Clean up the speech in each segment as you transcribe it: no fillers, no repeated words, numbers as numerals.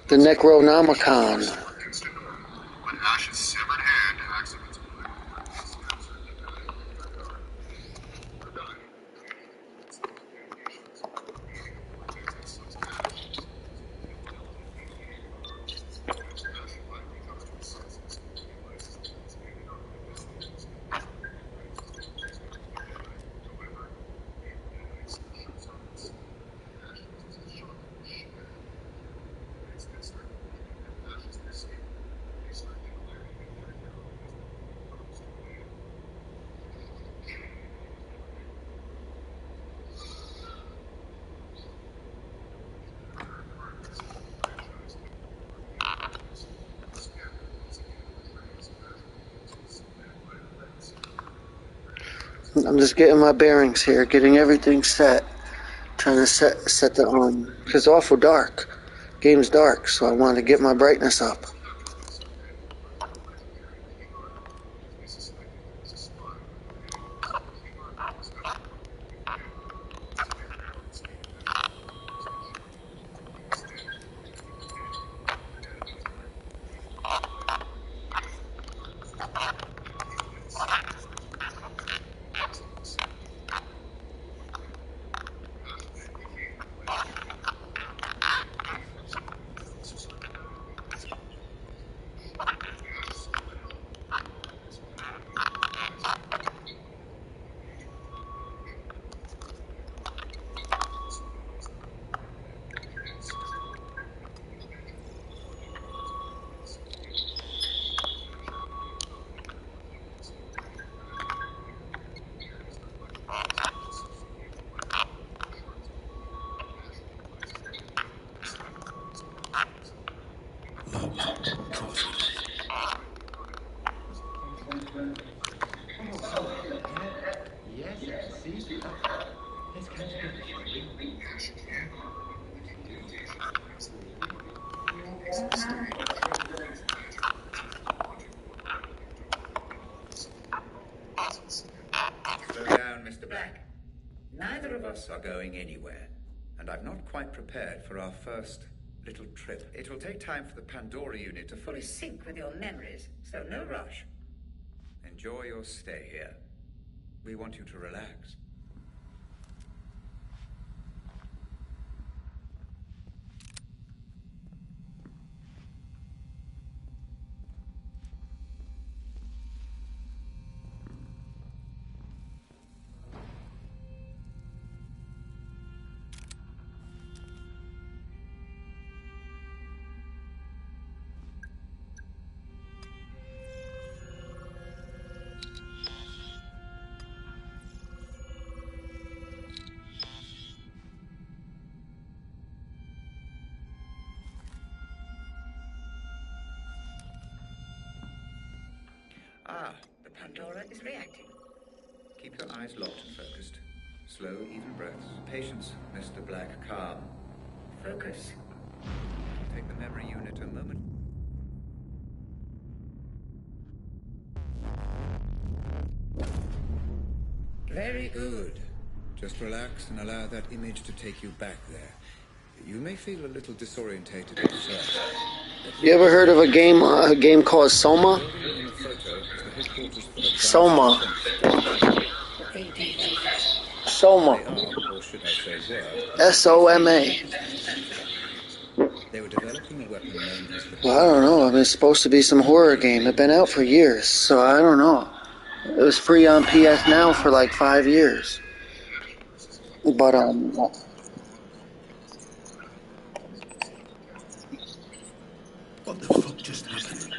The Necronomicon. I'm just getting my bearings here, getting everything set. Trying to set the because it's awful dark. Game's dark, so I want to get my brightness up. Neither of us are going anywhere, and I'm not quite prepared for our first little trip. It will take time for the Pandora unit to fully sync with your memories, so no rush. Enjoy your stay here. We want you to relax. The Pandora is reacting. Keep your eyes locked and focused. Slow, even breaths. Patience, Mr. Black. Calm. Focus. Take the memory unit a moment. Very good. Just relax and allow that image to take you back there. You may feel a little disorientated at first. You ever heard of a game called Soma? Soma. Soma. S-O-M-A. They were developing a weapon known as the... Well, I don't know. I mean, it's supposed to be some horror game. It's been out for years, so I don't know. It was free on PS Now for like 5 years. But, What the fuck just happened?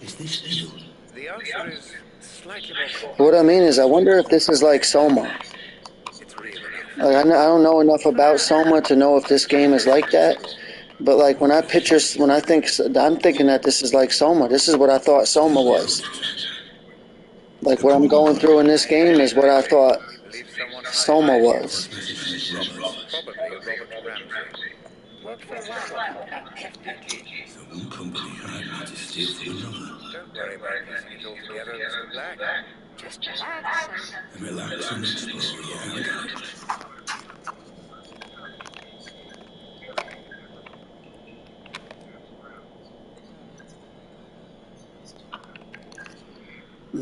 Is this you? The answer is slightly more... What I mean is, I wonder if this is like Soma. It's real enough. Like, I don't know enough about Soma to know if this game is like that. But like I'm thinking that this is like Soma. This is what I thought Soma was. Like what I'm going through in this game is what I thought Soma was. Probably Robert Ramsey. Worked for a while at FPG. So one company hired me to steal from another. Don't worry about piecing it all together, Mr. Black. Just relax. And relax and explore, yeah, I got it.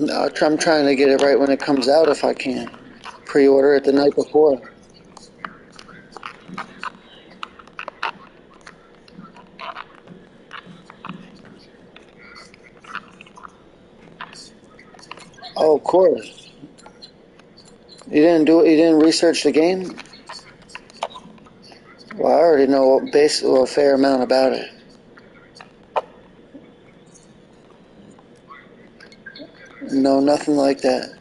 I'm trying to get it right when it comes out if I can. Pre-order it the night before. Oh, of course. You didn't do it. You didn't research the game. Well, I already know a fair amount about it. No, nothing like that.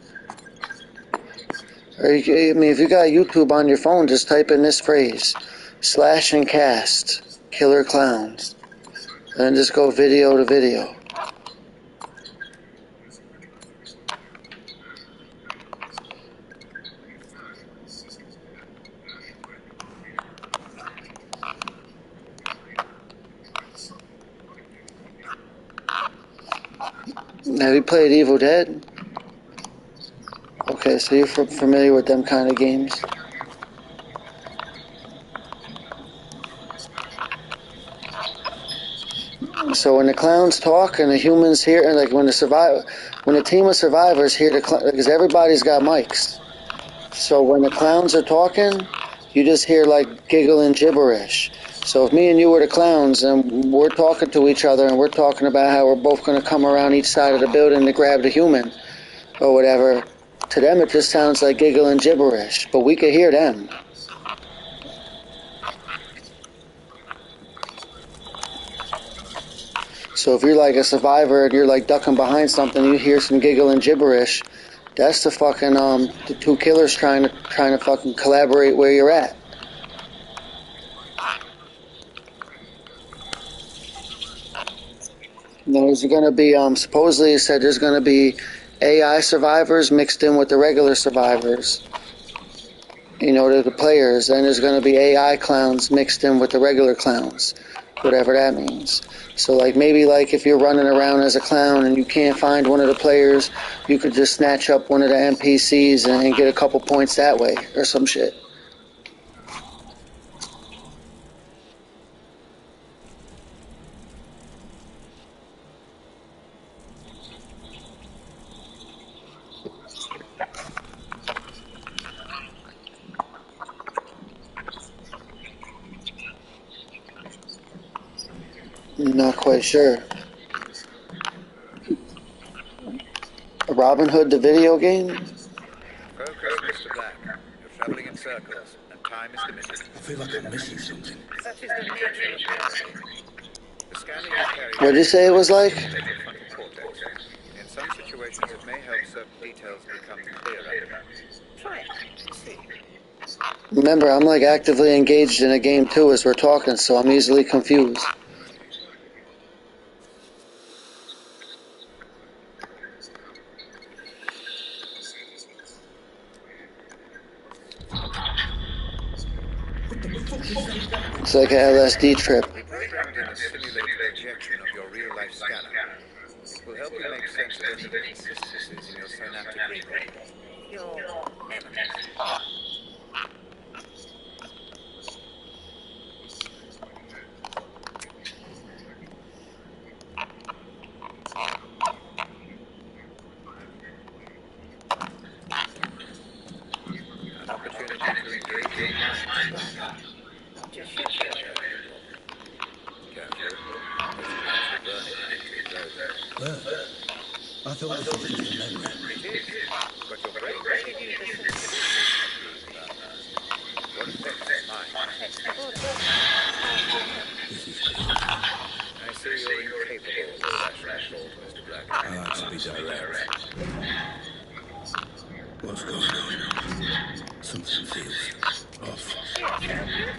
I mean, if you got YouTube on your phone, just type in this phrase: slash and cast killer clowns, and then just go video to video. Have you played Evil Dead? Okay, so you're familiar with them kind of games. So when the clowns talk and the humans hear, and like when the team of survivors hear because everybody's got mics. So when the clowns are talking, you just hear like giggling gibberish. So if me and you were the clowns and we're talking to each other and we're talking about how we're both going to come around each side of the building to grab the human or whatever, to them it just sounds like giggling gibberish, but we could hear them. So if you're like a survivor and you're like ducking behind something, you hear some giggling gibberish, that's the fucking the two killers trying to fucking collaborate where you're at. There's going to be supposedly it said there's going to be AI survivors mixed in with the regular survivors. You know, the players, and there's going to be AI clowns mixed in with the regular clowns, whatever that means. So like maybe like if you're running around as a clown and you can't find one of the players, you could just snatch up one of the NPCs and get a couple points that way or some shit. Not quite sure. Robin Hood, the video game? Focus, Mr. Black. You're traveling in circles, and time is limited. I feel like I'm missing something. That is the nature of reality. The scanner you carry... What did you say it was like? In some situations, it may help certain details become clearer. Try it. See. Remember, I'm like actively engaged in a game too as we're talking, so I'm easily confused. It's like an LSD trip. We programmed in a simulated projection of your real-life scanner. It will help you make sense of any inconsistencies in your synaptic recall. Your memories. An opportunity to engage your mind. Just shut your Well, I thought this was just a memory. It is, but your brain will give you the sensitivity. What affects mine? This is crazy. I see you're incapable of rational thought, Mr. Black. I like to be direct. What's going on? Something feels off.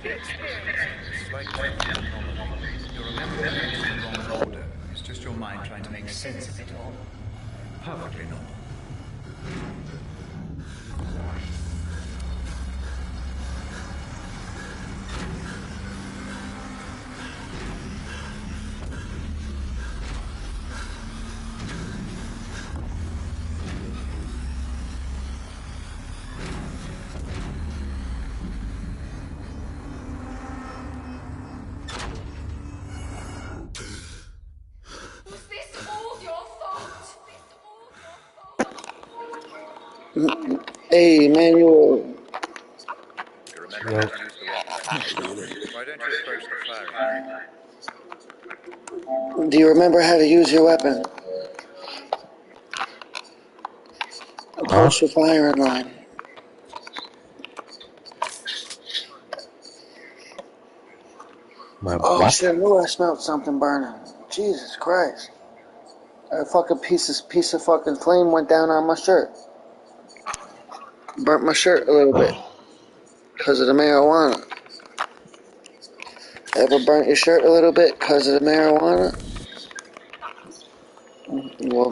It's like you're remembering things in the wrong order. It's just your mind trying to make sense of it all. Perfectly normal. Hey, Manuel, You remember how to use the weapon? Why don't you approach the firing line? do you remember how to use your weapon? Huh? Approach the firing line. My Oh what? shit, I knew I smelled something burning. Jesus Christ. A fucking piece of fucking flame went down on my shirt. Burnt my shirt a little bit. Because of the marijuana. Ever burnt your shirt a little bit because of the marijuana? Well,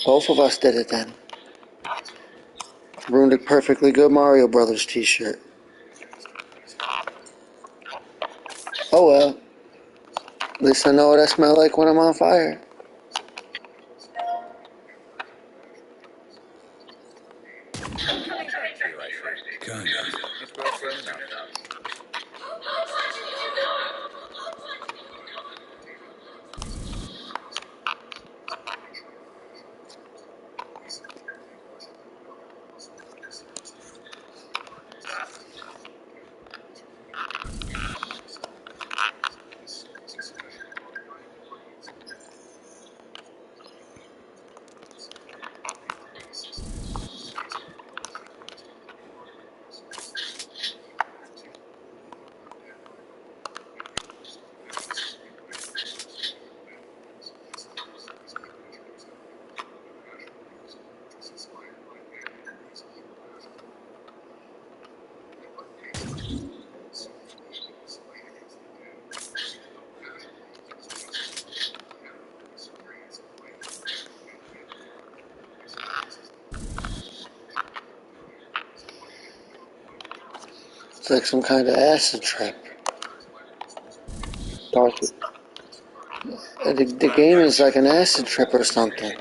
both of us did it then. Ruined a perfectly good Mario Brothers t-shirt. Oh well. At least I know what I smell like when I'm on fire. Coming back to you, I see. Kind of. It will soon enough. It's like some kind of acid trip. Dark. The game is like an acid trip or something.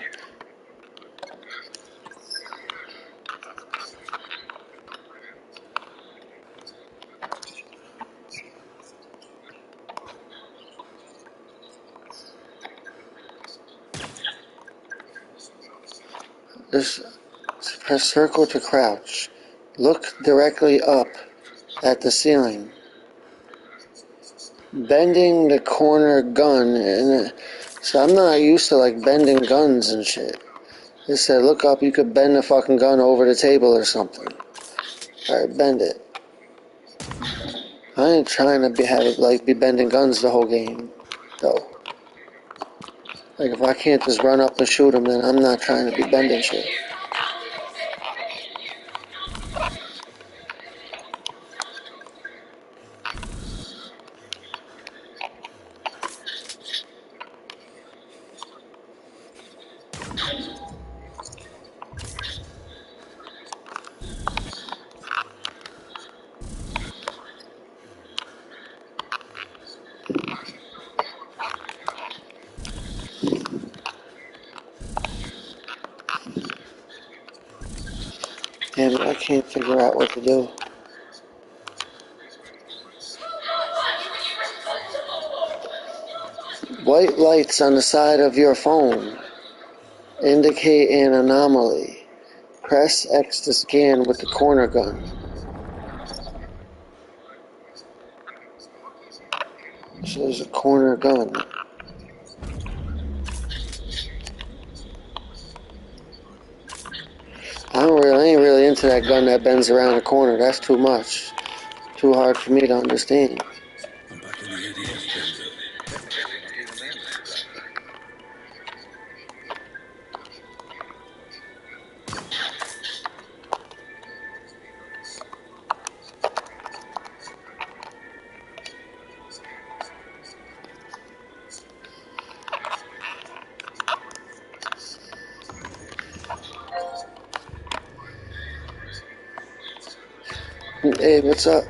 Just press circle to crouch. Look directly up at the ceiling. Bending the corner gun, and so I'm not used to like bending guns and shit. It said look up, you could bend the fucking gun over the table or something. Alright, bend it. I ain't trying to be bending guns the whole game, though. Like if I can't just run up and shoot them, then I'm not trying to be bending shit. Damn it, I can't figure out what to do. White lights on the side of your phone indicate an anomaly. Press X to scan with the corner gun. So there's a corner gun. I ain't really into that gun that bends around the corner. That's too much. Too hard for me to understand. I'm back in the idiot Spencer. Definitely not even then, Mr. Bradley. Hey, what's up?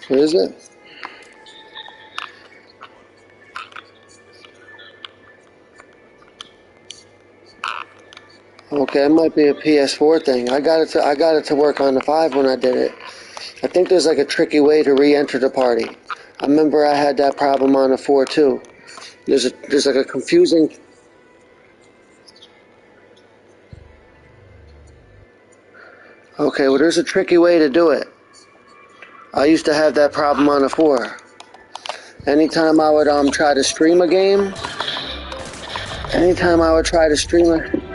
What is it? Okay, it might be a PS4 thing. I got it to work on the 5 when I did it. I think there's like a tricky way to re-enter the party. I remember I had that problem on the 4 too. There's like a confusing. Okay, well there's a tricky way to do it. I used to have that problem on the 4. Anytime I would try to stream a game, anytime I would try to stream a.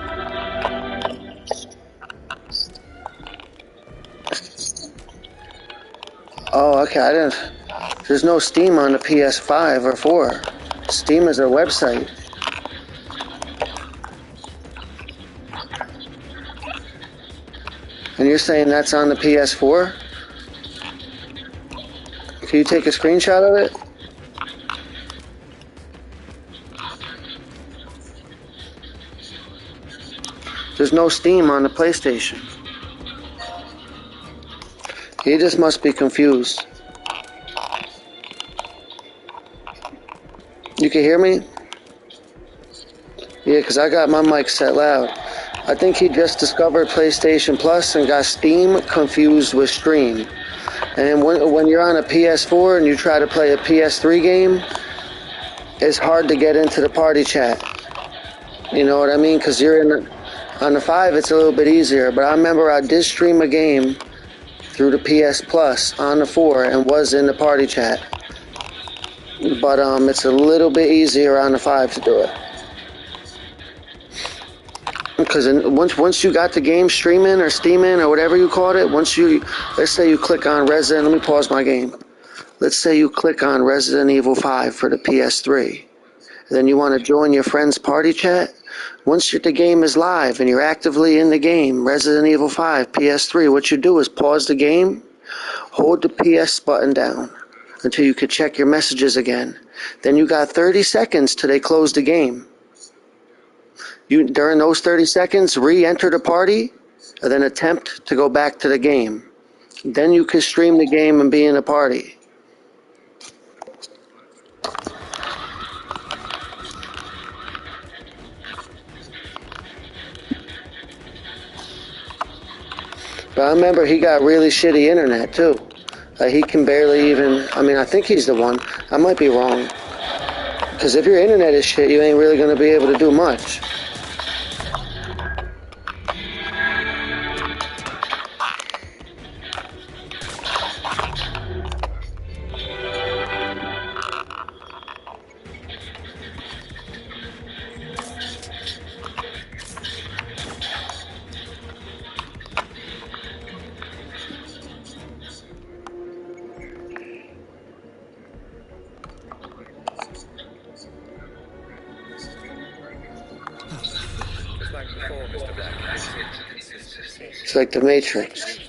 Oh, okay, I didn't. There's no Steam on the PS5 or 4. Steam is a website. And you're saying that's on the PS4? Can you take a screenshot of it? There's no Steam on the PlayStation. He just must be confused. You can hear me? Yeah, because I got my mic set loud. I think he just discovered PlayStation Plus and got Steam confused with Stream. And when you're on a PS4 and you try to play a PS3 game, it's hard to get into the party chat. You know what I mean? Because on the 5, it's a little bit easier. But I remember I did stream a game through the PS Plus on the 4 and was in the party chat. But it's a little bit easier on the 5 to do it. Because once you got the game streaming or steaming or whatever you called it, let's say you click on let me pause my game. Let's say you click on Resident Evil 5 for the PS3. And then you want to join your friend's party chat. Once the game is live and you're actively in the game, Resident Evil 5, PS3, what you do is pause the game, hold the PS button down until you could check your messages again. Then you got 30 seconds till they close the game. During those 30 seconds, re-enter the party, and then attempt to go back to the game. Then you can stream the game and be in the party. But I remember he got really shitty internet too. He can barely even, I think he's the one. I might be wrong. Because if your internet is shit, you ain't really going to be able to do much. It's like the Matrix.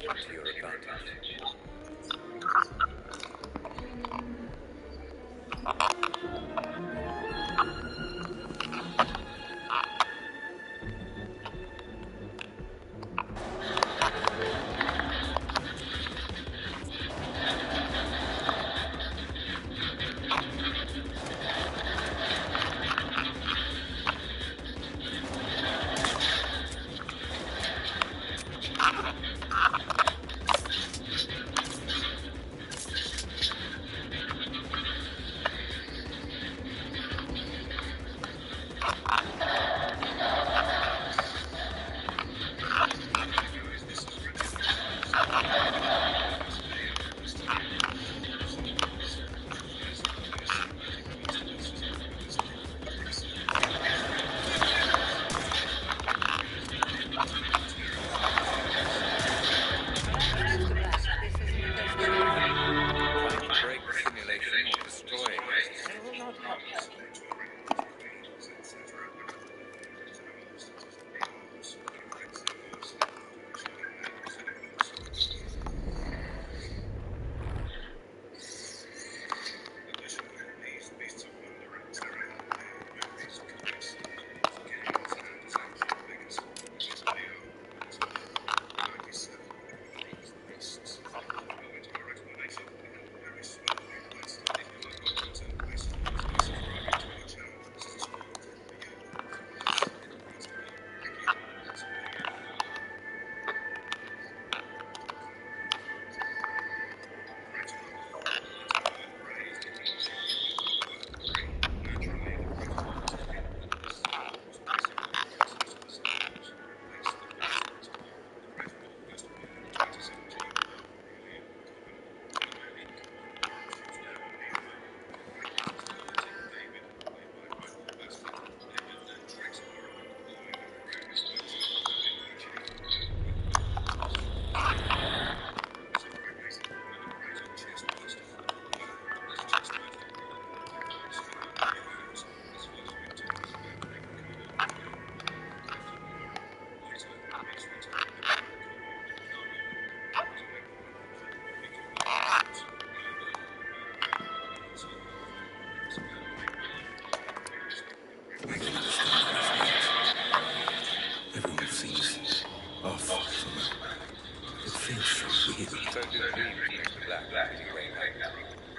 So do the dreams next to black as you wake up.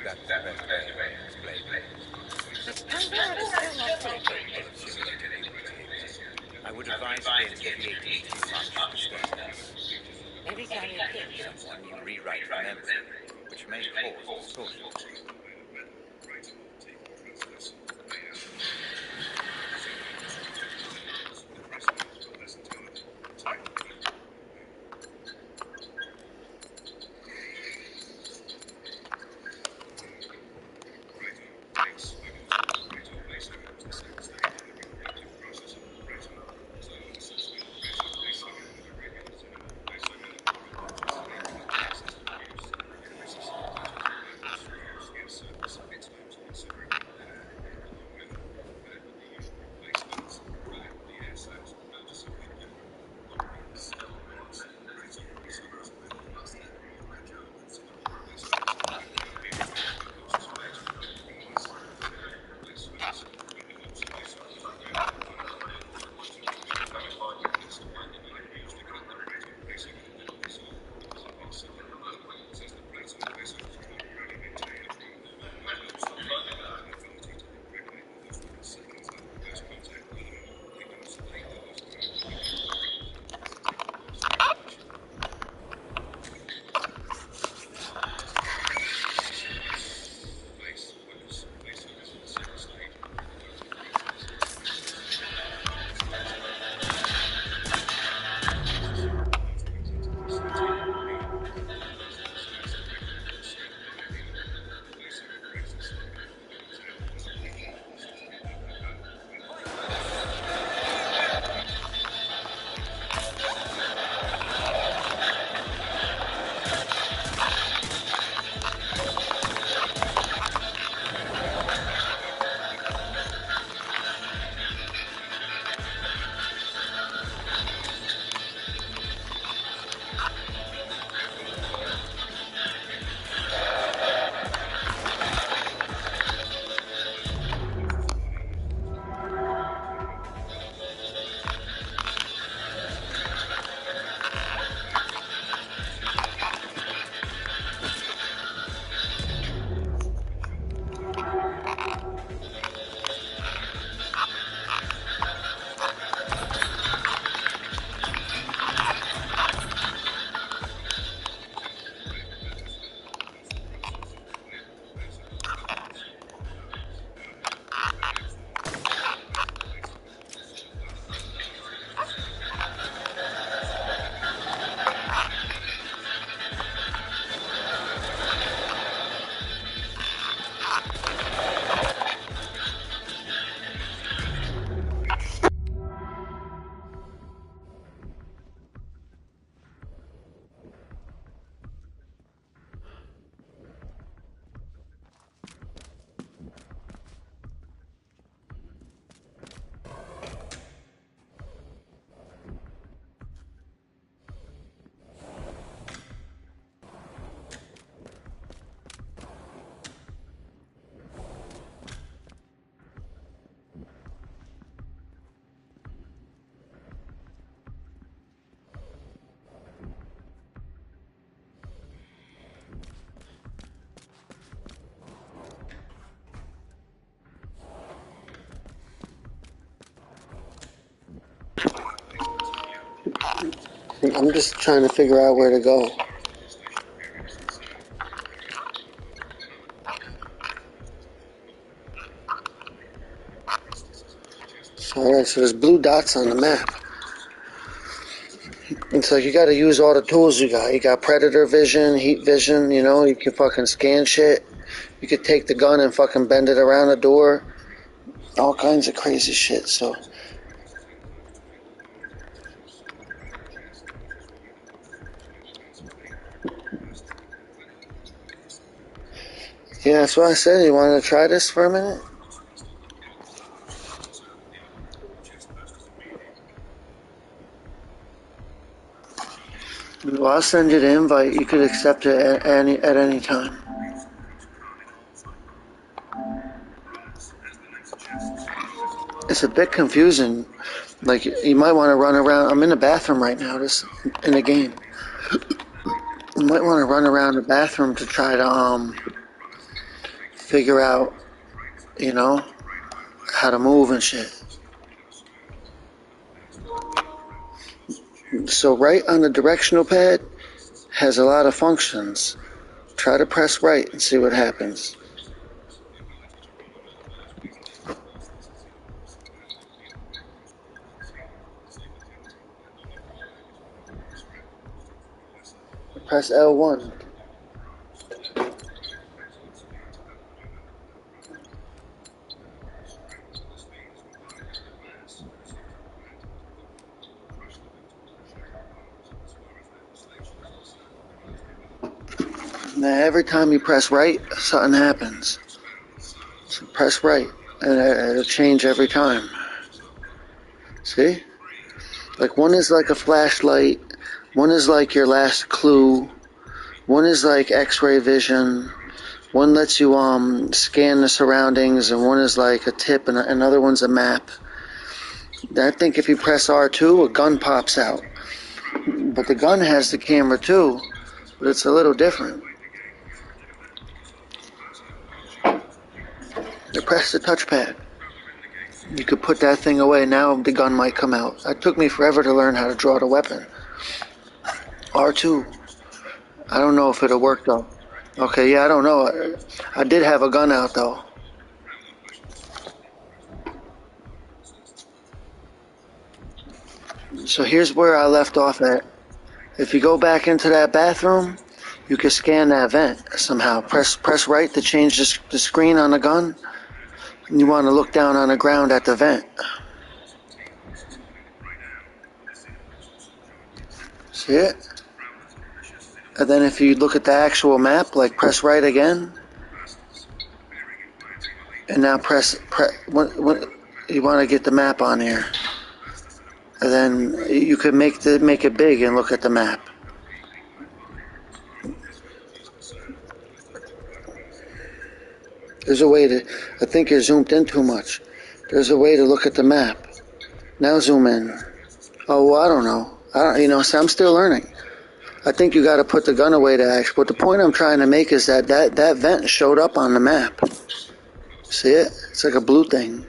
That's the best way of explaining it. Is Pandora still not fully Capable of simulating human behavior. I would advise against creating too much disturbance. every time you kill Someone you rewrite the memory, which may cause distortion. I'm just trying to figure out where to go. Alright, so there's blue dots on the map. It's like you gotta use all the tools you got. You got predator vision, heat vision, you know, you can fucking scan shit. You could take the gun and fucking bend it around the door. All kinds of crazy shit, so. Yeah, that's what I said. You wanted to try this for a minute? Well, I'll send you the invite. You could accept it at any time. It's a bit confusing. Like, you might want to run around. I'm in the bathroom right now, in the game. You might want to run around the bathroom to try to figure out, you know, how to move and shit. So right on the directional pad has a lot of functions. Try to press right and see what happens. Press L1. Now every time you press right, something happens. So press right, and it'll change every time. See? Like one is like a flashlight, one is like your last clue, one is like X-ray vision, one lets you scan the surroundings, and one is like a tip, and another one's a map. I think if you press R2, a gun pops out. But the gun has the camera too, but it's a little different. You press the touchpad. You could put that thing away. Now the gun might come out. It took me forever to learn how to draw the weapon. R2. I don't know if it'll work though. Okay, yeah, I don't know. I did have a gun out though. So here's where I left off at. If you go back into that bathroom, you can scan that vent somehow. Press right to change the screen on the gun. And you want to look down on the ground at the vent. See it? And then if you look at the actual map, like press right again. And now press you want to get the map on here. And then you could make it big and look at the map. There's a way to, I think you're zoomed in too much. There's a way to look at the map. Now zoom in. Oh, well, I don't know. So I'm still learning. I think you got to put the gun away to act. But the point I'm trying to make is that vent showed up on the map. See it? It's like a blue thing.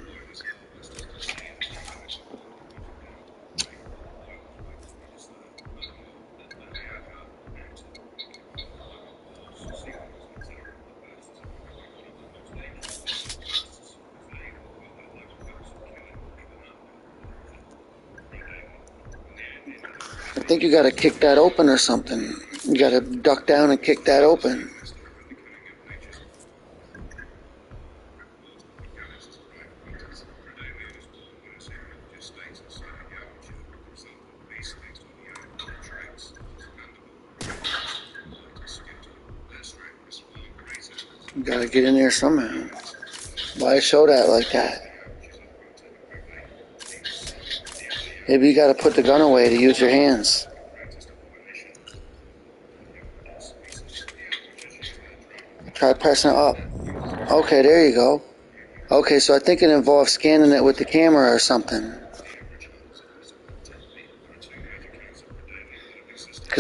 I think you got to kick that open or something. You got to duck down and kick that open. You got to get in there somehow. Why show that like that? Maybe you got to put the gun away to use your hands. Try pressing it up. Okay, there you go. Okay, so I think it involves scanning it with the camera or something.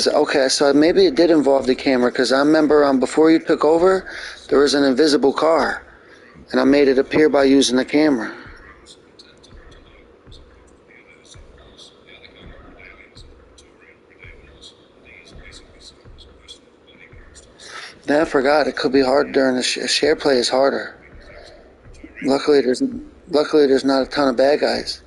Okay, so maybe it did involve the camera, because I remember before you took over, there was an invisible car, and I made it appear by using the camera. Then I forgot, it could be hard during the share play is harder. Luckily there's not a ton of bad guys.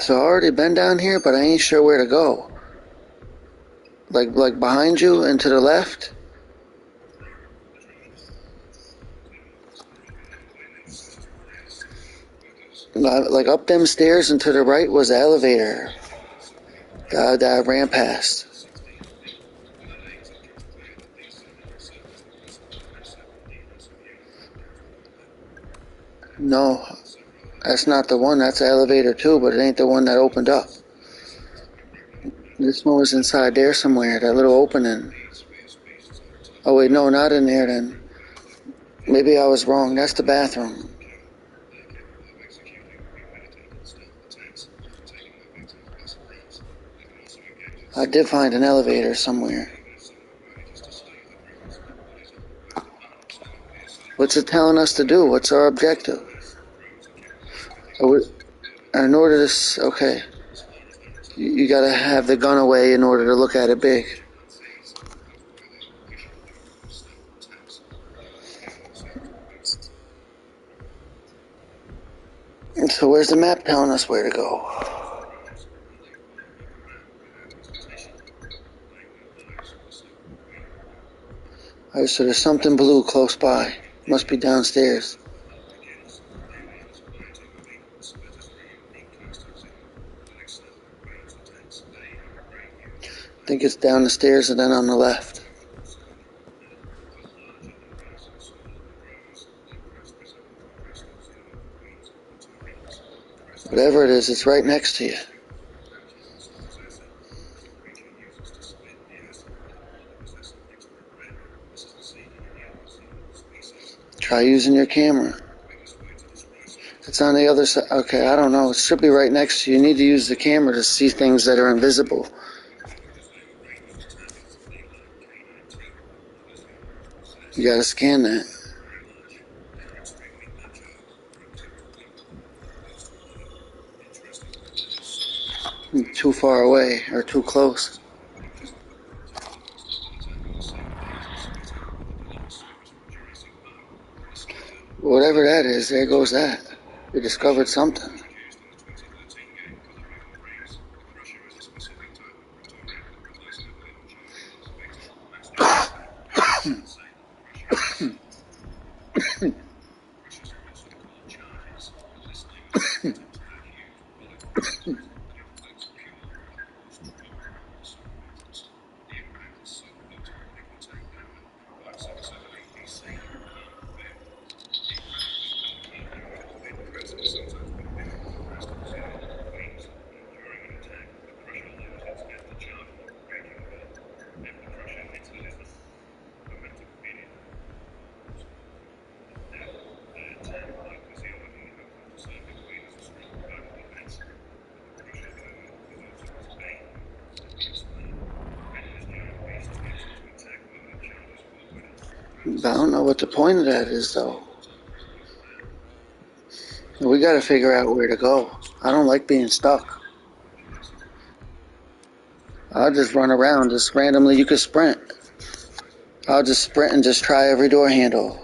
So I already been down here, but I ain't sure where to go. Like behind you and to the left? Like up them stairs and to the right was the elevator that I ran past. No, that's not the one. That's the elevator too, but it ain't the one that opened up. This one was inside there somewhere, that little opening. Oh wait, no, not in there then. Maybe I was wrong. That's the bathroom. I did find an elevator somewhere. What's it telling us to do? What's our objective? In order to... Okay. You gotta have the gun away in order to look at it big. And so where's the map telling us where to go? Alright, so there's something blue close by. Must be downstairs. I think it's down the stairs and then on the left. Whatever it is, it's right next to you. Try using your camera. It's on the other side. Okay, I don't know. It should be right next to you. You need to use the camera to see things that are invisible. You gotta scan that. Too far away or too close. Whatever that is, there goes that. We discovered something. But I don't know what the point of that is, though. We gotta figure out where to go. I don't like being stuck. I'll just run around, just randomly. You could sprint. I'll just sprint and just try every door handle.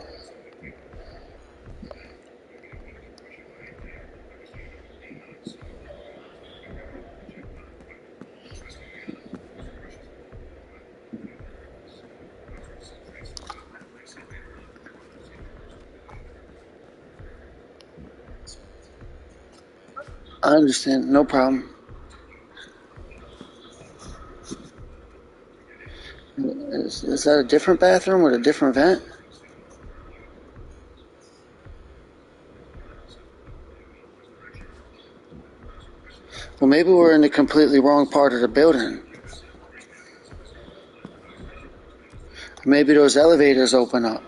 I understand, no problem. Is that a different bathroom with a different vent? Well, maybe we're in the completely wrong part of the building. Maybe those elevators open up.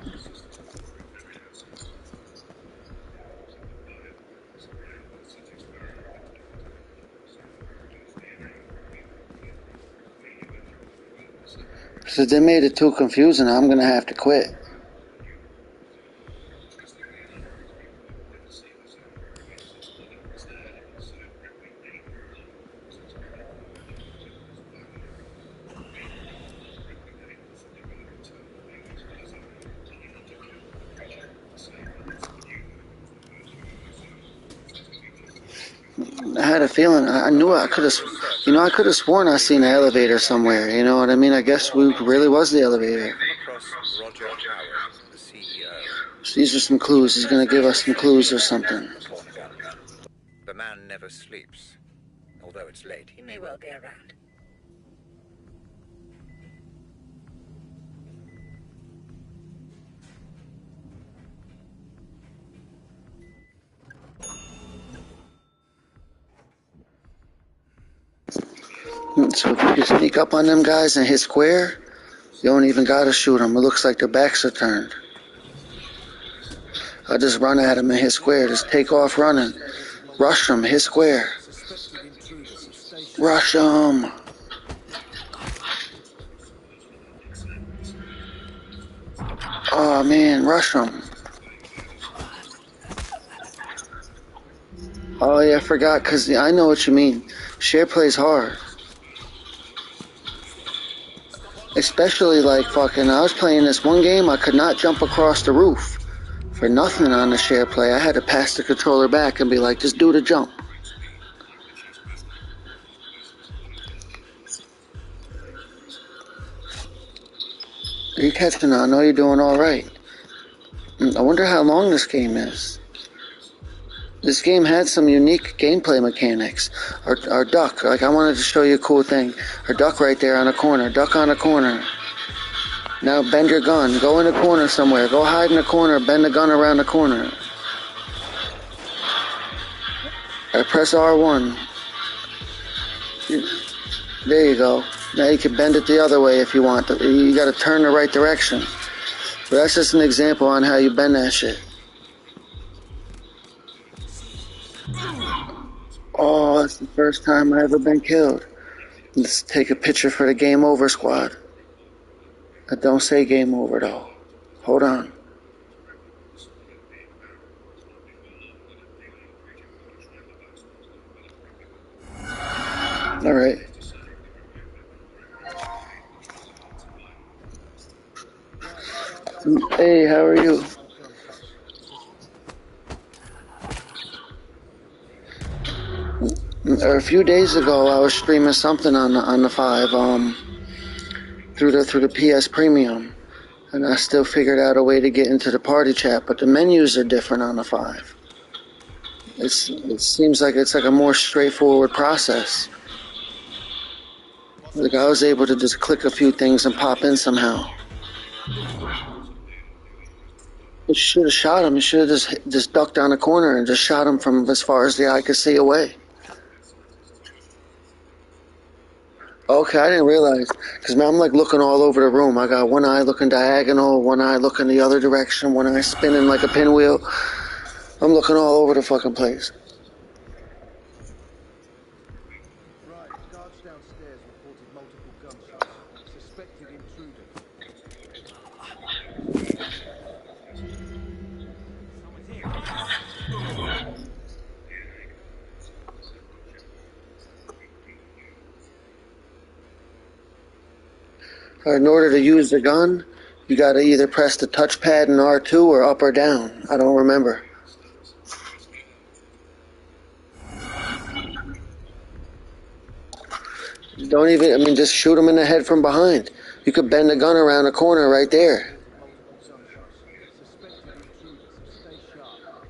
So they made it too confusing. I'm going to have to quit. I had a feeling. I knew I could have, I could have sworn I seen an elevator somewhere. You know what I mean? I guess we really was the elevator. Roger Howard, the CEO. So these are some clues. He's going to give us some clues or something. The man never sleeps. Although it's late, he may well be around. So if you can sneak up on them guys and hit square, you don't even got to shoot them. It looks like their backs are turned. I'll just run at them and hit square. Just take off running. Rush them, hit square. Rush them. Oh man, rush them. Oh yeah, I forgot, because I know what you mean. Share play's hard. Especially like fucking, I was playing this one game, I could not jump across the roof for nothing on the share play. I had to pass the controller back and be like, just do the jump. Are you catching on? I know you're doing alright. I wonder how long this game is. This game had some unique gameplay mechanics. Our duck, like I wanted to show you a cool thing. Our duck right there on the corner. Duck on the corner. Now bend your gun. Go in the corner somewhere. Go hide in the corner. Bend the gun around the corner. Press R1. There you go. Now you can bend it the other way if you want. You got to turn the right direction. But that's just an example on how you bend that shit. Oh, that's the first time I ever been killed. Let's take a picture for the game over squad. Don't say game over though. Hold on. All right. Hey, how are you? A few days ago, I was streaming something on the 5 through the PS Premium, and I still figured out a way to get into the party chat, but the menus are different on the 5. It seems like it's like a more straightforward process. Like I was able to just click a few things and pop in somehow. You should have shot him. You should have just ducked down the corner and just shot him from as far as the eye could see away. Okay, I didn't realize. Because I'm like looking all over the room. I got one eye looking diagonal, one eye looking the other direction, one eye spinning like a pinwheel. I'm looking all over the fucking place. Right, guards downstairs reported multiple gunshots. Suspected intruder. In order to use the gun, you got to either press the touchpad in R2 or up or down. I don't remember. Don't even, I mean, just shoot him in the head from behind. You could bend the gun around the corner right there. Multiple gunshots. Suspected intruder, so stay sharp.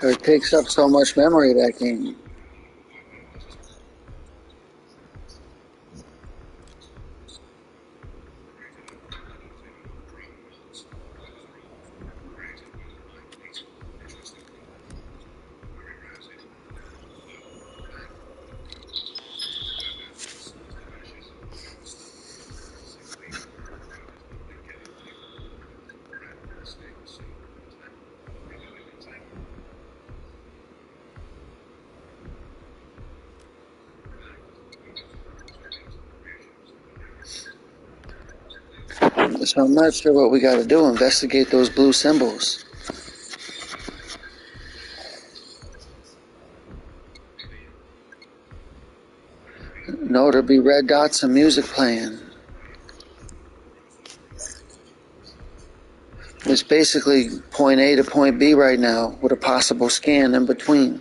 It takes up so much memory, that game. So I'm not sure what we got to do. Investigate those blue symbols. No, there'll be red dots and music playing. It's basically point A to point B right now with a possible scan in between.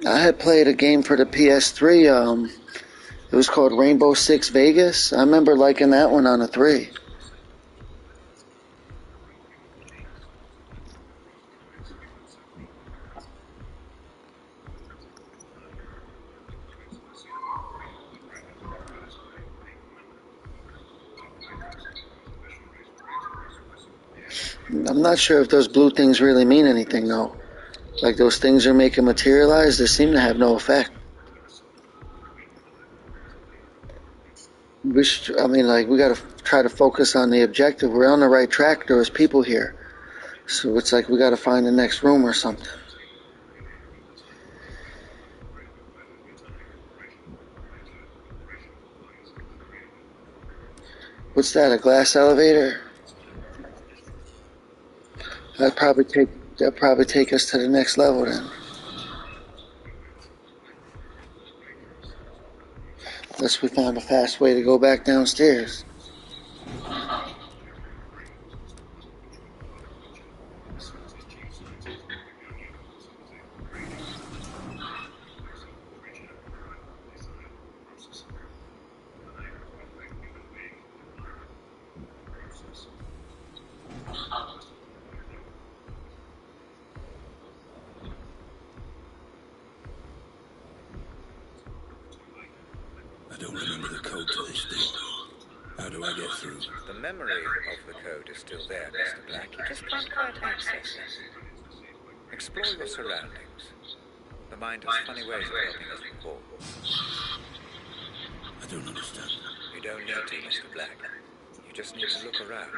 I had played a game for the PS3. It was called Rainbow Six Vegas. I remember liking that one on a 3. I'm not sure if those blue things really mean anything, though. Like those things are making materialize, they seem to have no effect. We got to try to focus on the objective. We're on the right track. There's people here. So it's like we got to find the next room or something. What's that, a glass elevator? That'd probably take us to the next level then. Unless we found a fast way to go back downstairs. I don't remember the code to this thing. How do I get through? The memory of the code is still there, Mr. Black. You just can't quite access it. Explore your surroundings. The mind has funny ways of helping us recall. I don't understand. You don't need to, Mr. Black. You just need to look around.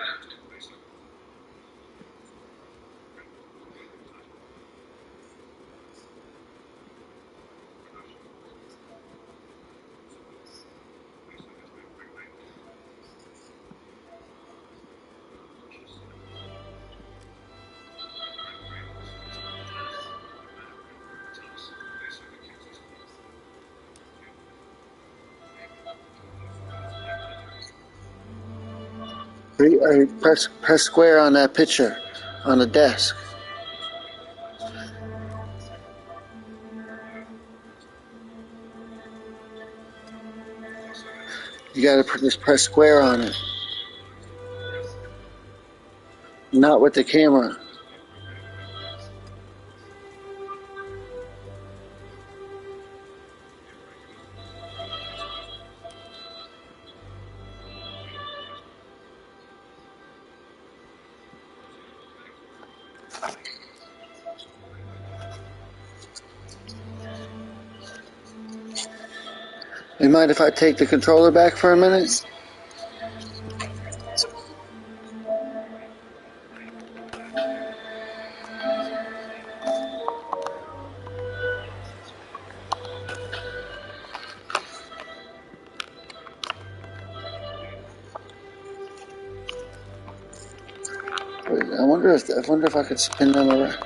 Press square on that picture on the desk. You gotta just press square on it. Not with the camera. You mind if I take the controller back for a minute? I wonder if I could spin them around.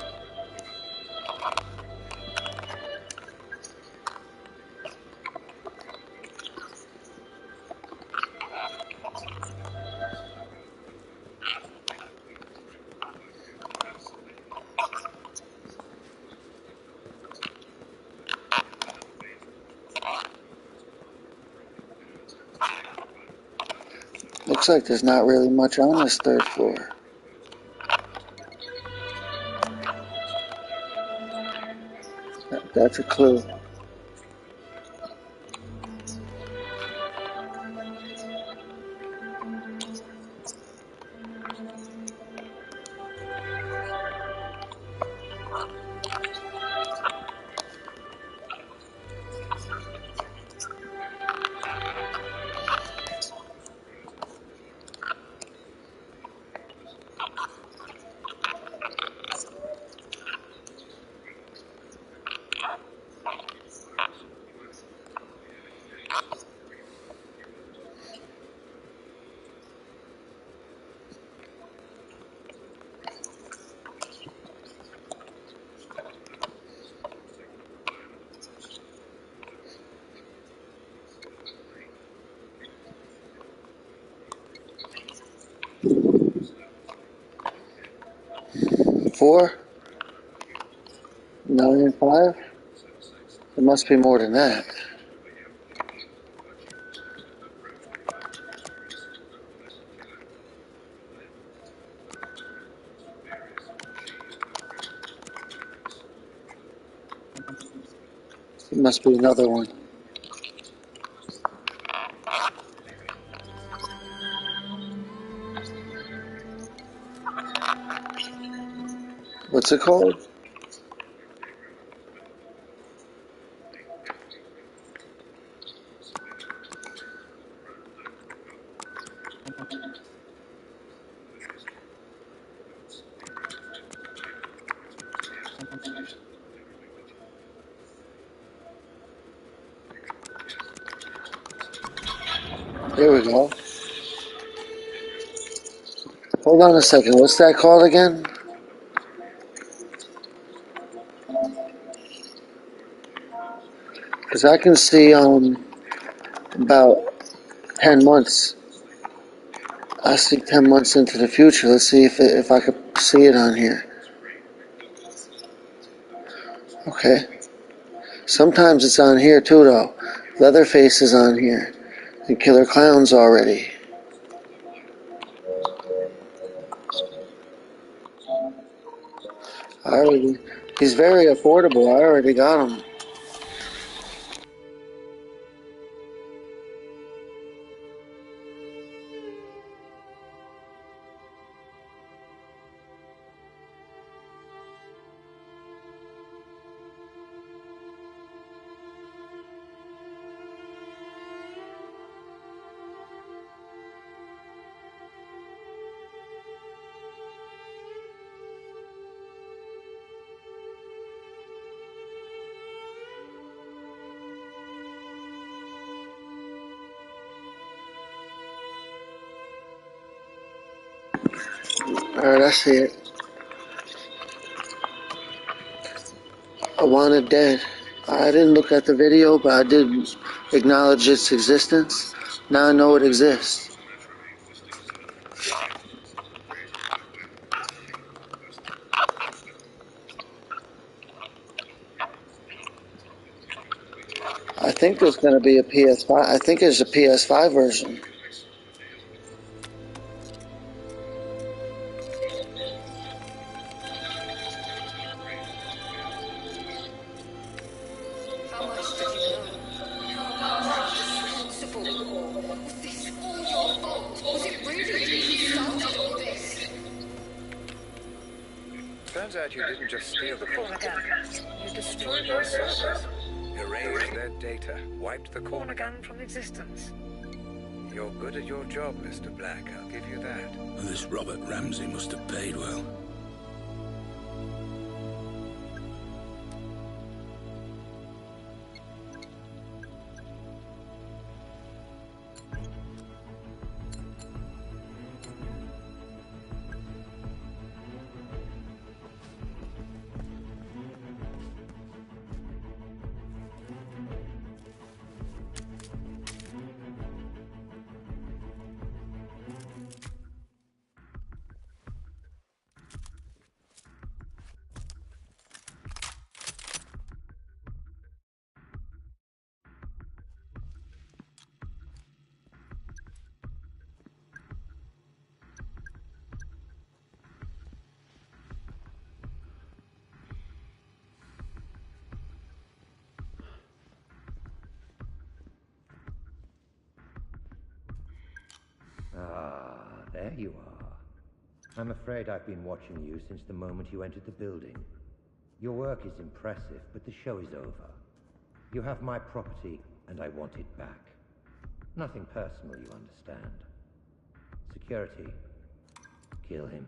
Looks like there's not really much on this third floor. That's a clue. Four? 9 and 5? It must be more than that. It must be another one. What's it called? There we go. Hold on a second. What's that called again? Because I can see about 10 months. I see 10 months into the future. Let's see if I could see it on here. Okay. Sometimes it's on here too, though. Leatherface is on here. And Killer Clown's already. He's very affordable. I already got him. Alright, I see it. I Wanted Dead. I didn't look at the video, but I did acknowledge its existence. Now I know it exists. I think there's going to be a PS5. I think there's a PS5 version. How much did you know? How responsible? Was this all your fault? Was it really you who started all this? Turns out you didn't just steal the corner gun. You destroyed their servers. Erased their data. Wiped the corner gun from existence. You're good at your job, Mr. Black. I'll give you that. This Robert Ramsey must have paid well. There you are. I'm afraid I've been watching you since the moment you entered the building. Your work is impressive, but the show is over. You have my property, and I want it back. Nothing personal, you understand. Security. Kill him.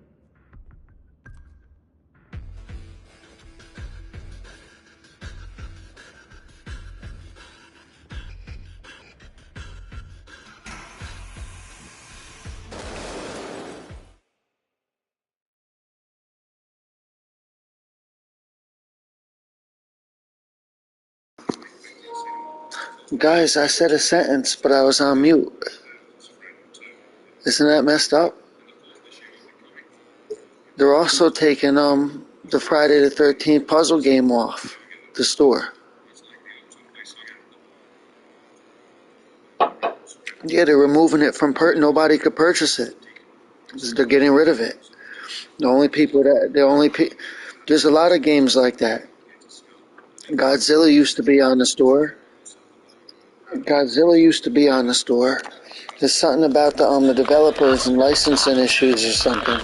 Guys, I said a sentence, but I was on mute. Isn't that messed up? They're also taking the Friday the 13th puzzle game off the store. Yeah, they're removing it from nobody could purchase it. They're getting rid of it. There's a lot of games like that. Godzilla used to be on the store. There's something about the developers and licensing issues or something.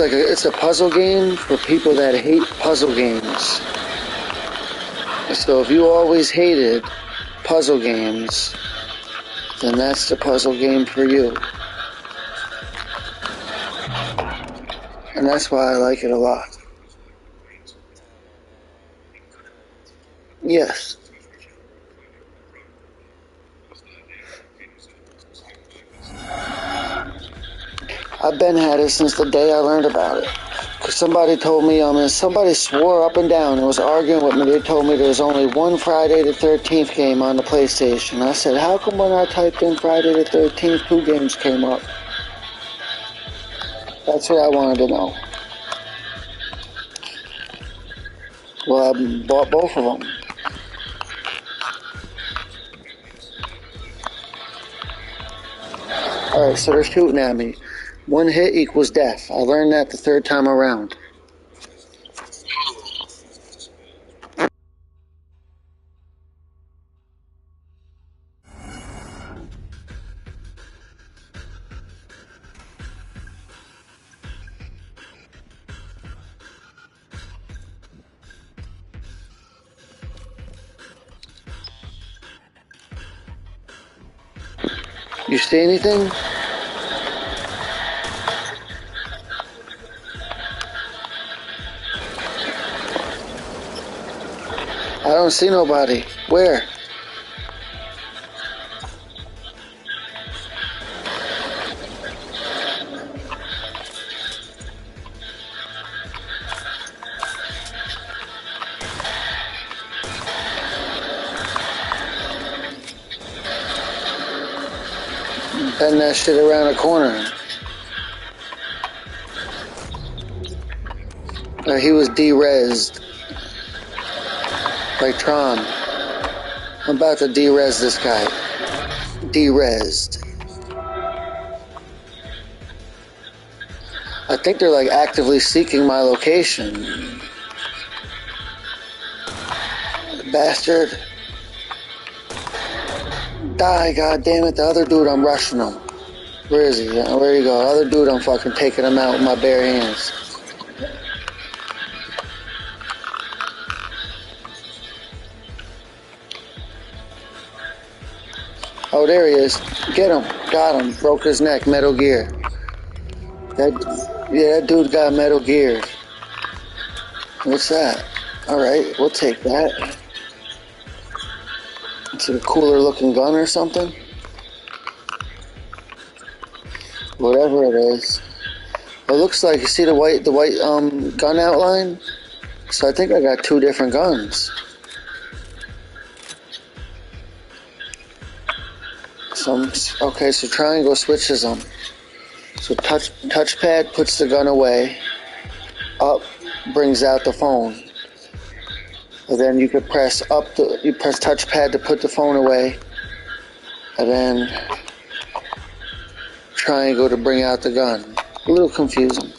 It's a puzzle game for people that hate puzzle games. So if you always hated puzzle games, then that's the puzzle game for you. And that's why I like it a lot. Yes. I've been had it since the day I learned about it. Cause somebody told me, somebody swore up and down and was arguing with me. They told me there was only one Friday the 13th game on the PlayStation. I said, how come when I typed in Friday the 13th, 2 games came up? That's what I wanted to know. Well, I bought both of them. Alright, so they're shooting at me. 1 hit equals death. I learned that the 3rd time around. You see anything? I don't see nobody. Where? Bend that shit around the corner. He was de-rezzed. Like Tron. I'm about to de-res this guy. De-rezzed. I think they're like actively seeking my location. Bastard. Die, goddammit. The other dude, I'm rushing him. Where is he? Where you go? The other dude, I'm fucking taking him out with my bare hands. Oh, there he is. Get him. Got him. Broke his neck. Metal Gear. That dude got Metal Gear. What's that? Alright, we'll take that. Is it a cooler looking gun or something? Whatever it is. It looks like, you see the white gun outline? So I think I got 2 different guns. Okay, so triangle switches them. So touchpad puts the gun away. Up brings out the phone. And then you could press you press touchpad to put the phone away, and then triangle to bring out the gun. A little confusing.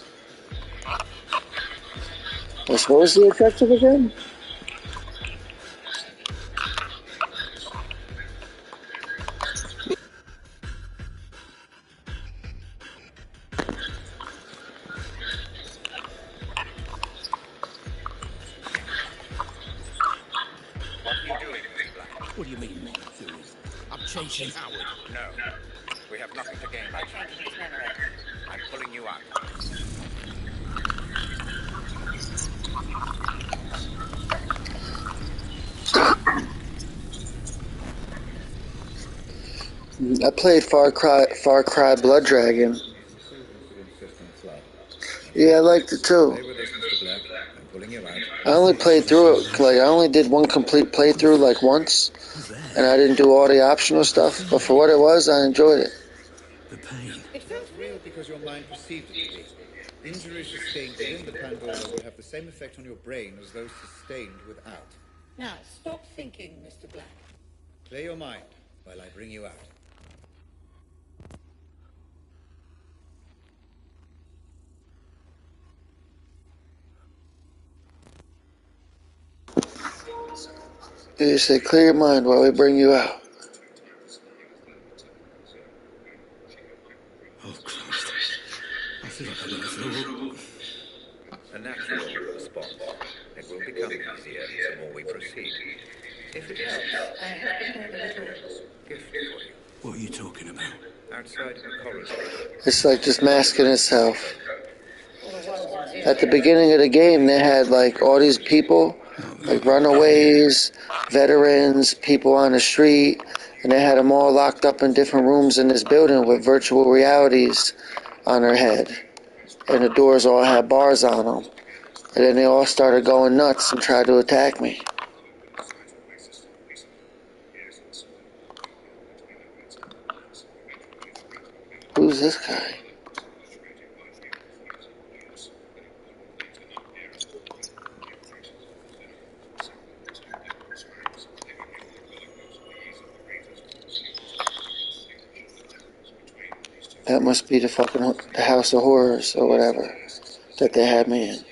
What was the objective again? What are you doing, Mr. Black? What do you mean, doing? I'm chasing Howard. No. We have nothing to gain by changing his memory. I'm pulling you out. I played Far Cry Blood Dragon. Yeah, I liked it too. Stay with us, Mr. Black. I'm pulling you out. I only played through it, like, I only did one complete playthrough, like, once. And I didn't do all the optional stuff, but for what it was, I enjoyed it. The pain. It felt real because your mind perceived it to be. Injuries sustained within the Pandora will have the same effect on your brain as those sustained without. Now, stop thinking, Mr. Black. Clear your mind while I bring you out. You say, clear your mind while we bring you out. Oh, Christ. I feel like I'm going to throw up. A natural response. It will become easier the more we proceed. If it helps, I have prepared a little gift for you. What are you talking about? Outside the corridor. It's like just masking itself. At the beginning of the game, they had like all these people, like runaways, veterans, people on the street, and they had them all locked up in different rooms in this building with virtual realities on their head. And the doors all had bars on them. And then they all started going nuts and tried to attack me. Who's this guy? That must be the House of Horrors or whatever that they had me in.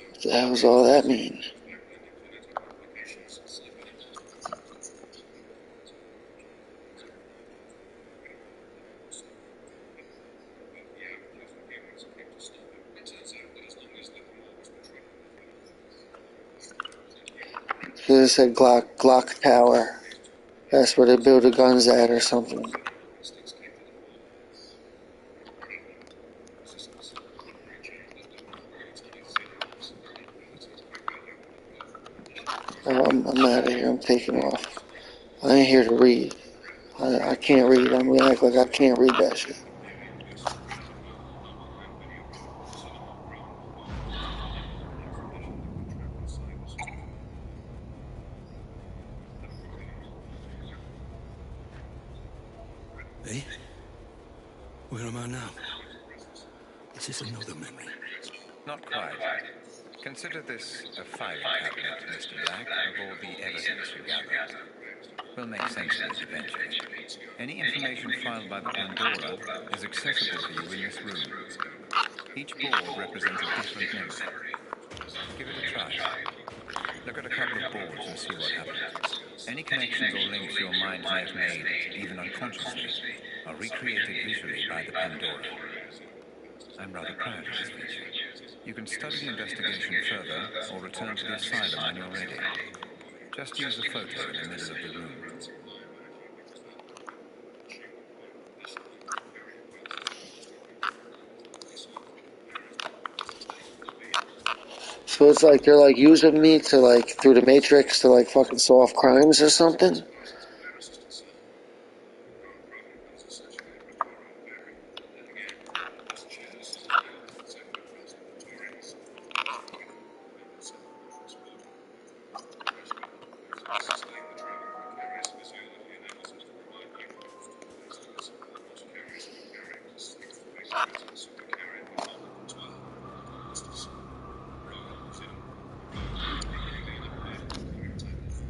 What the hell does all that mean? It said Glock Tower. That's where they build the guns at or something. Oh, I'm out of here. I'm taking off. I ain't here to read. I can't read. I'm gonna act like I can't read that shit. Eh? Where am I now? Is this another memory? Not quite. Consider this a filing cabinet, Mr. Black, of all the evidence you gathered. We'll make sense of it eventually. Any information filed by the Pandora is accessible to you in this room. Each board represents a different memory. Give it a try. Look at a couple of boards and see what happens. Any connections or links your mind may have made, even unconsciously, are recreated visually by the Pandora. I'm rather proud of this feature. You can study the investigation further or return to the asylum when you're ready. Just use the photo in the middle of the room. So it's like they're like using me to like through the Matrix to like fucking solve crimes or something.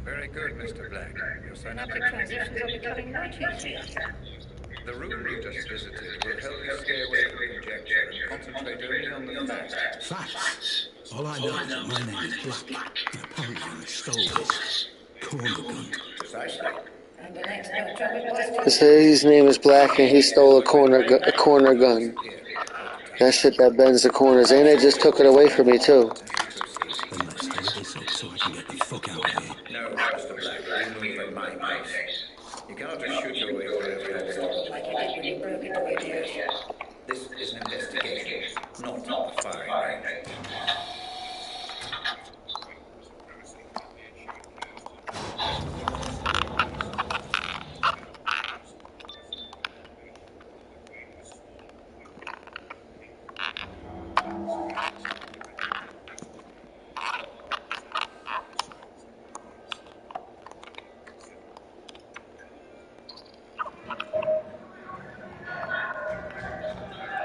Very good, Mr. Black. Your Synaptic synaptic transitions are becoming much easier. The room you just visited will help you stay away from conjecture and concentrate only on the facts. Facts. All I know is that my name is Black, and apparently I stole this corner gun. Precisely. And an expert job it was They too. say his name is Black and he stole a corner gun. That shit that bends the corners, and they just took it away from me too. Then let's hurry this up so I can get the fuck out of here. No, Mr. Black, we move at my pace. You cannot just shoot your way through every obstacle. Like you did when you broke into ideas. This is an investigation, not a firing range.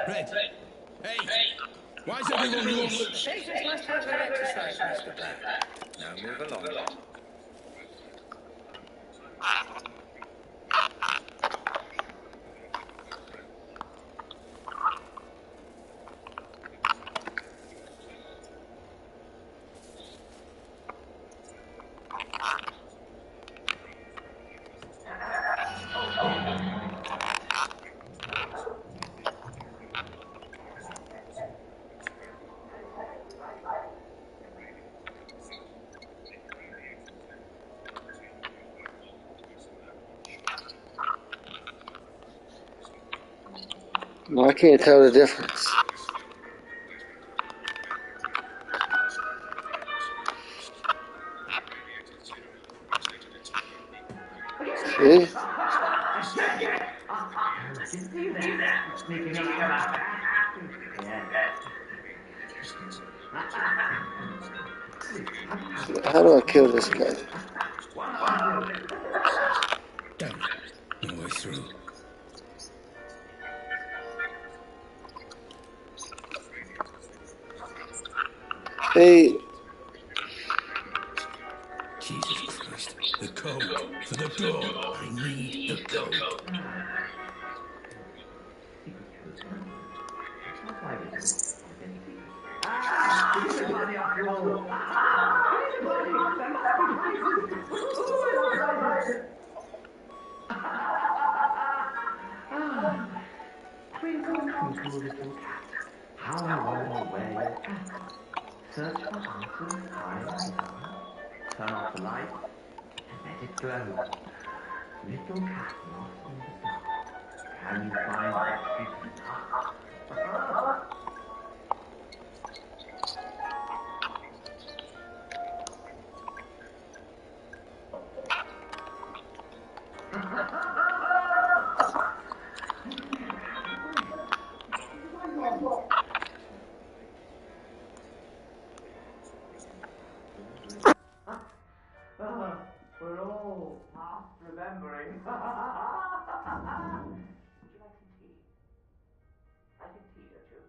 Red. Hey. Why is everyone loose? Patients must have their exercise, Mr. Black. Now move along. No, I can't tell the difference. See? How do I kill this guy? Damn it. No way through. Hey, Jesus Christ. The code for the door. I need the code. Twinkle, twinkle, little cat, how I wonder where you're at. Search for answers high and low. Turn off the light and let it glow. Little cat lost in the dark. Can you find that hidden heart? We're all past remembering. Would you like some tea? I think tea, don't you?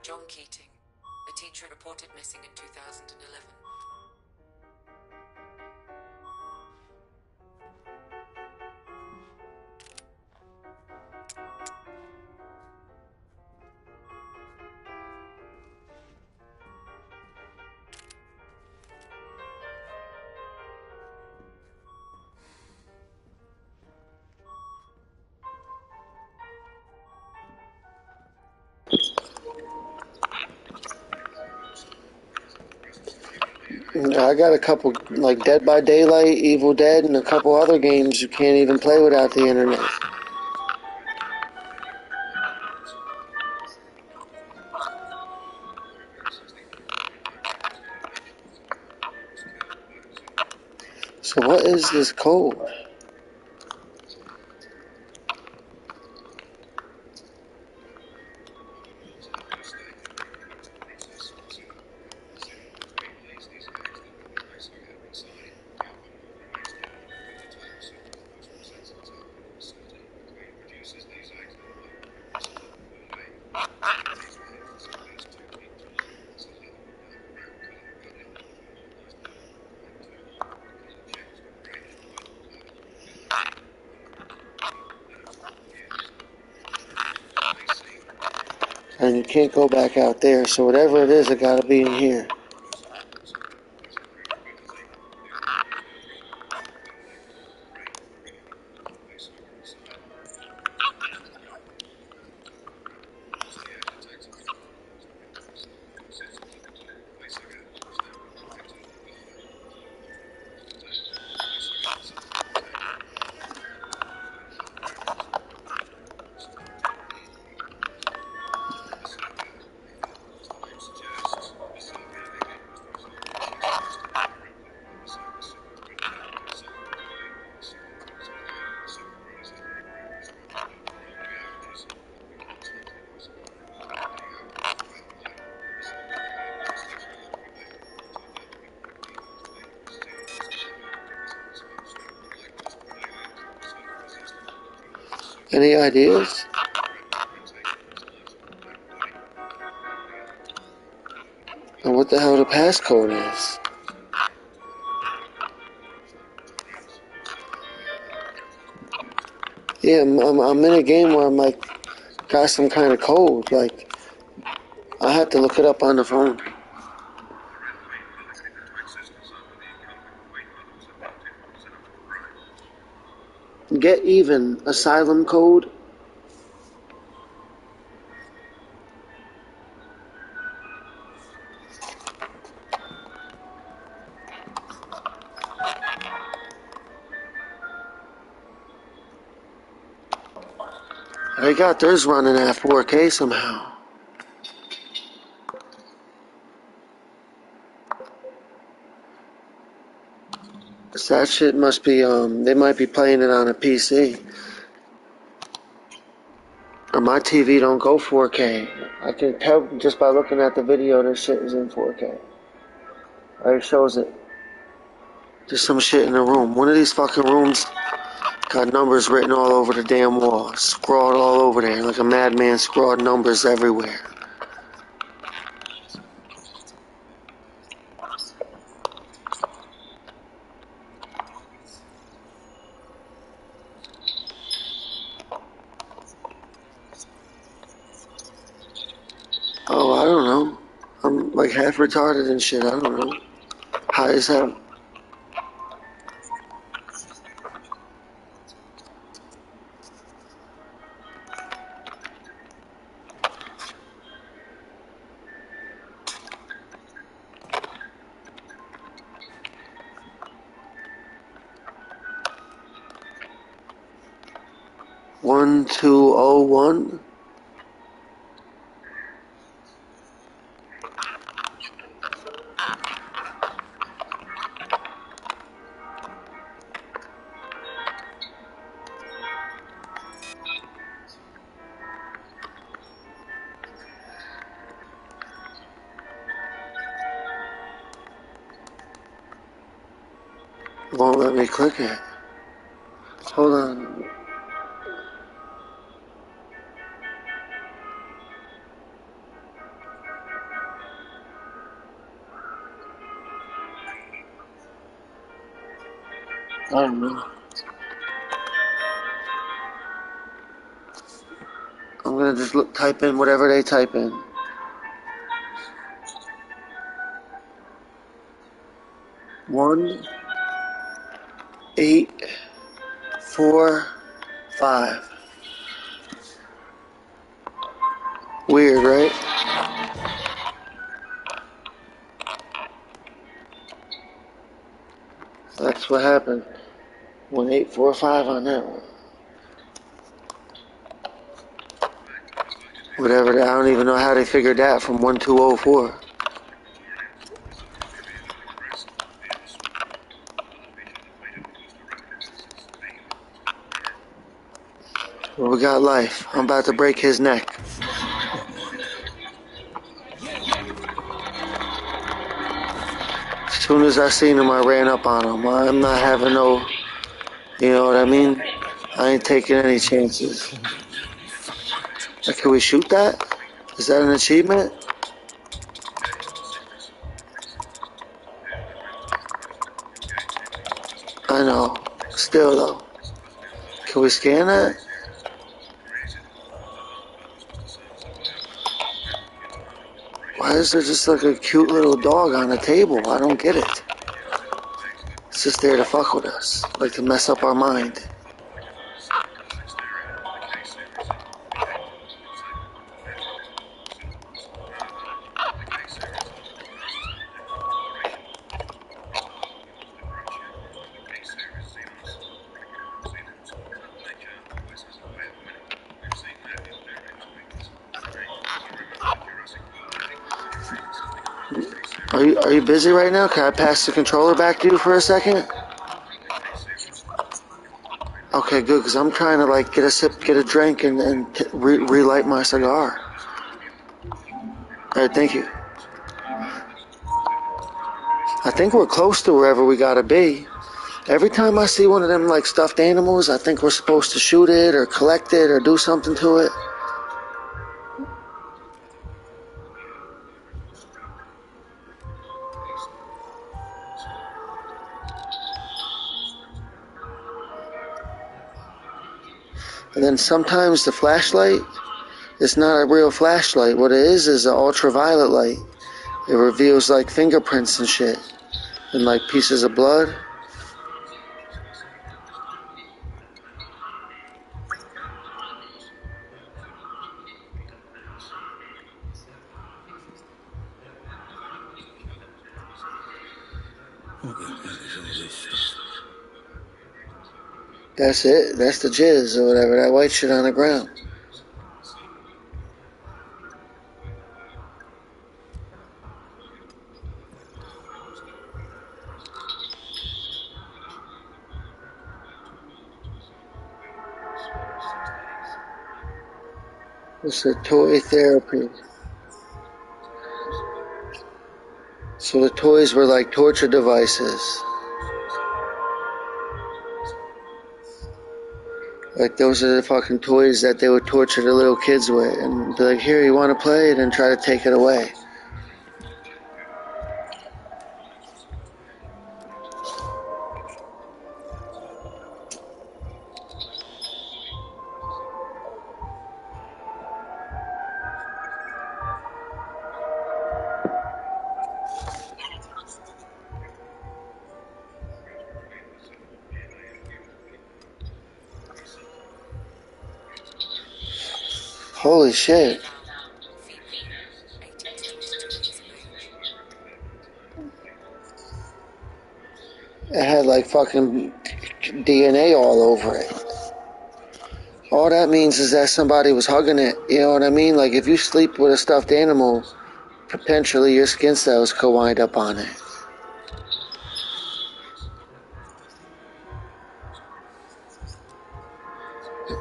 John Keating, a teacher reported missing in 2011. I got a couple, like Dead by Daylight, Evil Dead, and a couple other games you can't even play without the internet. So what is this code? And you can't go back out there, so whatever it is, it gotta be in here. Any ideas? And what the hell the passcode is? Yeah, I'm in a game where I'm like, got some kind of code. Like, I have to look it up on the phone. Get even. Asylum code. They got theirs running at 4K somehow. So that shit must be, they might be playing it on a PC. Or my TV don't go 4K. I can tell just by looking at the video this shit is in 4K. It shows it. There's some shit in the room. One of these fucking rooms got numbers written all over the damn wall. Scrawled all over there. Like a madman scrawled numbers everywhere. Oh, I don't know. I'm like half retarded and shit. I don't know. High as hell. One, 201. Won't let me click it. Hold on. I don't know. I'm gonna just type in whatever they type in. 1-8-4-5. Weird, right? That's what happened. 1845 on that one. Whatever. I don't even know how they figured that from 1204. Well, we got life. I'm about to break his neck. As soon as I seen him, I ran up on him. I'm not having no, you know what I mean? I ain't taking any chances. Can we shoot that? Is that an achievement? I know. Still though. Can we scan that? Why is there just like a cute little dog on the table? I don't get it. It's just there to fuck with us. Like to mess up our mind. Are you busy right now? Can I pass the controller back to you for a second? Okay, good, because I'm trying to like get a sip, get a drink, and relight my cigar. Alright, thank you. I think we're close to wherever we gotta be. Every time I see one of them like stuffed animals, I think we're supposed to shoot it or collect it or do something to it. And then sometimes the flashlight, it's not a real flashlight. What it is an ultraviolet light. It reveals like fingerprints and shit. And like pieces of blood. What the hell is all this stuff? That's it. That's the jizz or whatever. That white shit on the ground. It's a toy therapy. So the toys were like torture devices. Like those are the fucking toys that they would torture the little kids with and be like, here, you want to play? And then try to take it away. Holy shit. It had like fucking DNA all over it. All that means is that somebody was hugging it. You know what I mean? Like if you sleep with a stuffed animal, potentially your skin cells could wind up on it.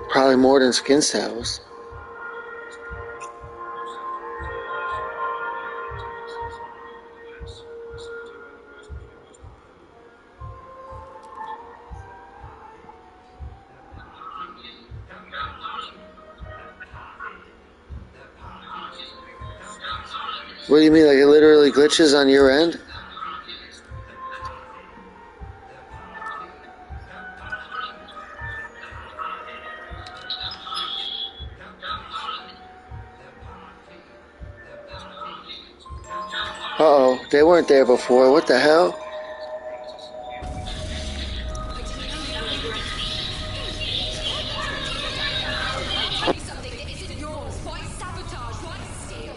Probably more than skin cells. What do you mean, like it literally glitches on your end? Uh-oh, they weren't there before. What the hell? Something that isn't yours. Why sabotage? Why steal?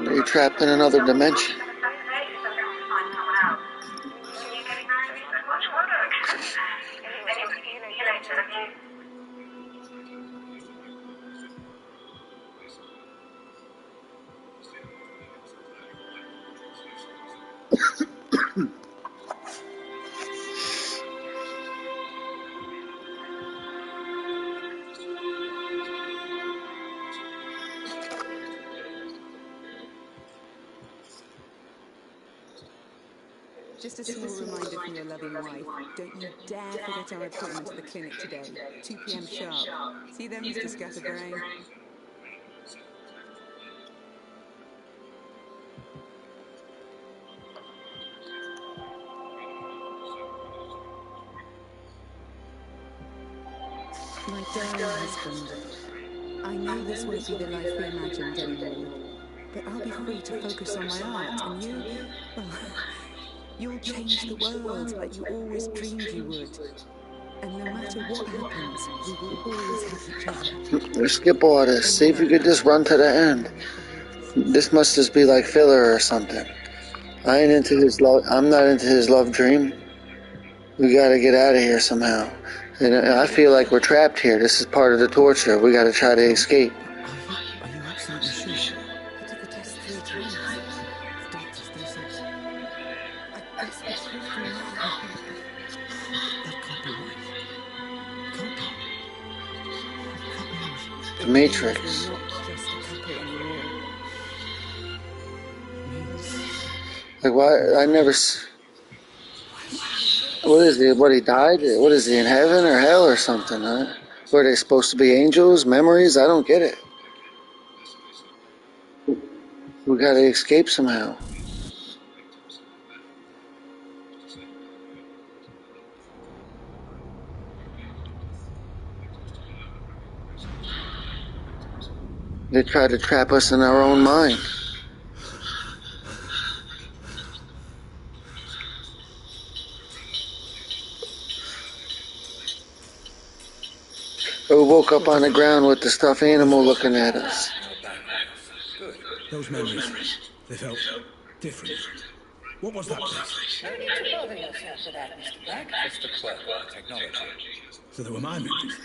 You're trapped in another dimension. Just a small reminder from your loving wife. Don't you dare forget our appointment at the clinic today. 2 p.m. sharp. See you then, Mr. Scatterbrain. My darling husband, I know this won't be the life we imagined anymore, but I'll be free to focus on my art, and you, well, you'll change the world like you always dreamed you would. And no matter what happens, we will always have each other. Skip all this. See if you could just run to the end. This must just be like filler or something. I ain't into his love. I'm not into his love dream. We gotta get out of here somehow. And I feel like we're trapped here. This is part of the torture. We gotta try to escape. Are you absolutely sure? I did the test 3 times. The doctors, they said, I guess we proved them wrong. That can't be right. Can't be. The Matrix. We're not just a couple anymore. Like, why? I never. What is he? What, he died? What is he, in heaven or hell or something, huh? Were they supposed to be angels? Memories? I don't get it. We gotta escape somehow. They tried to trap us in our own mind. We woke up on the ground with the stuffed animal looking at us. Those memories, they felt different. What was that place? No need to bother yourself with that, Mr. Black. Just a quirk of the technology. So they were my memories.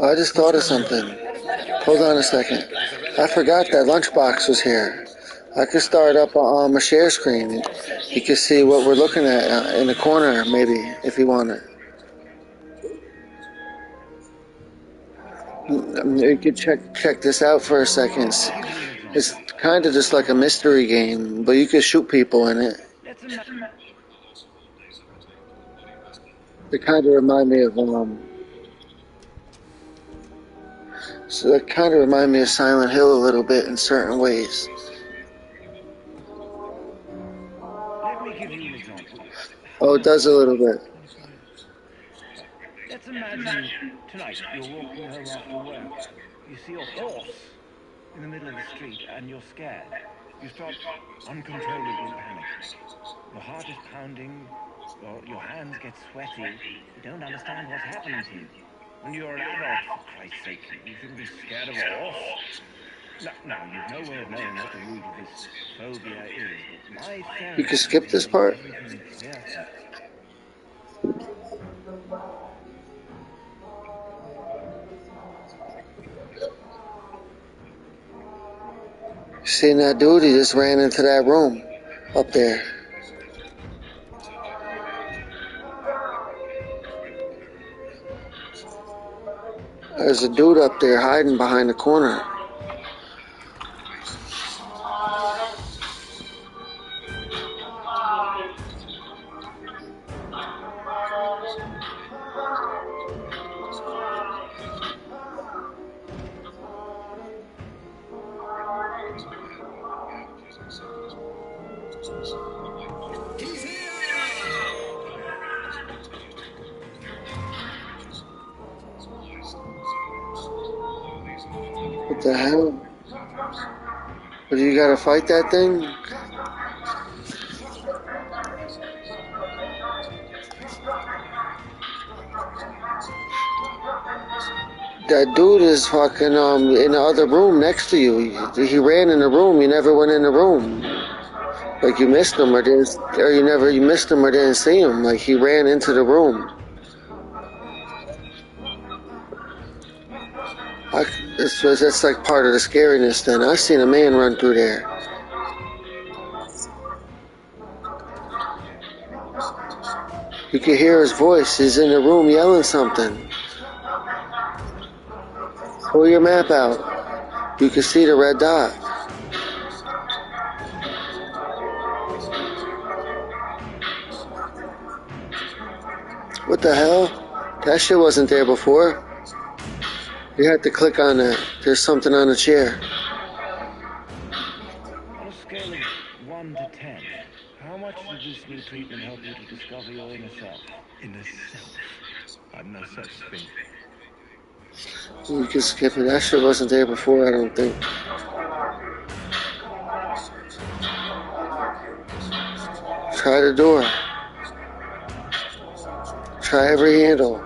I just thought of something. Hold on a second. I forgot that lunchbox was here. I could start up a share screen. You can see what we're looking at in the corner, maybe, if you want it. You could check this out for a second. It's kind of just like a mystery game, but you could shoot people in it. They kind of remind me of so it kind of remind me of Silent Hill a little bit in certain ways. Let me give you an example. Oh, it does a little bit. Let's imagine tonight you're walking home after work. You see a horse in the middle of the street and you're scared. You start uncontrollably panicking. Your heart is pounding, your hands get sweaty. You don't understand what's happening to you. When you're an adult, for Christ's sake, you shouldn't be scared of a horse. Now, you've no way of knowing what the root of this phobia is, but my therapist... You can skip this part. Seen that dude? He just ran into that room up there. There's a dude up there hiding behind the corner. What the hell? But you gotta fight that thing? That dude is fucking in the other room next to you. He ran in the room. You never went in the room. Like you missed him or didn't, or you missed him or didn't see him. Like he ran into the room. That's like part of the scariness. Then I seen a man run through there. You could hear his voice. He's in the room yelling something. Pull your map out. You can see the red dot. What the hell? That shit wasn't there before. You have to click on that. There's something on the chair. On a scale of 1 to 10, how much did this new treatment help you to discover your inner self? Inner self. I've no such thing. You can skip it. That shit wasn't there before, I don't think. Try the door. Try every handle.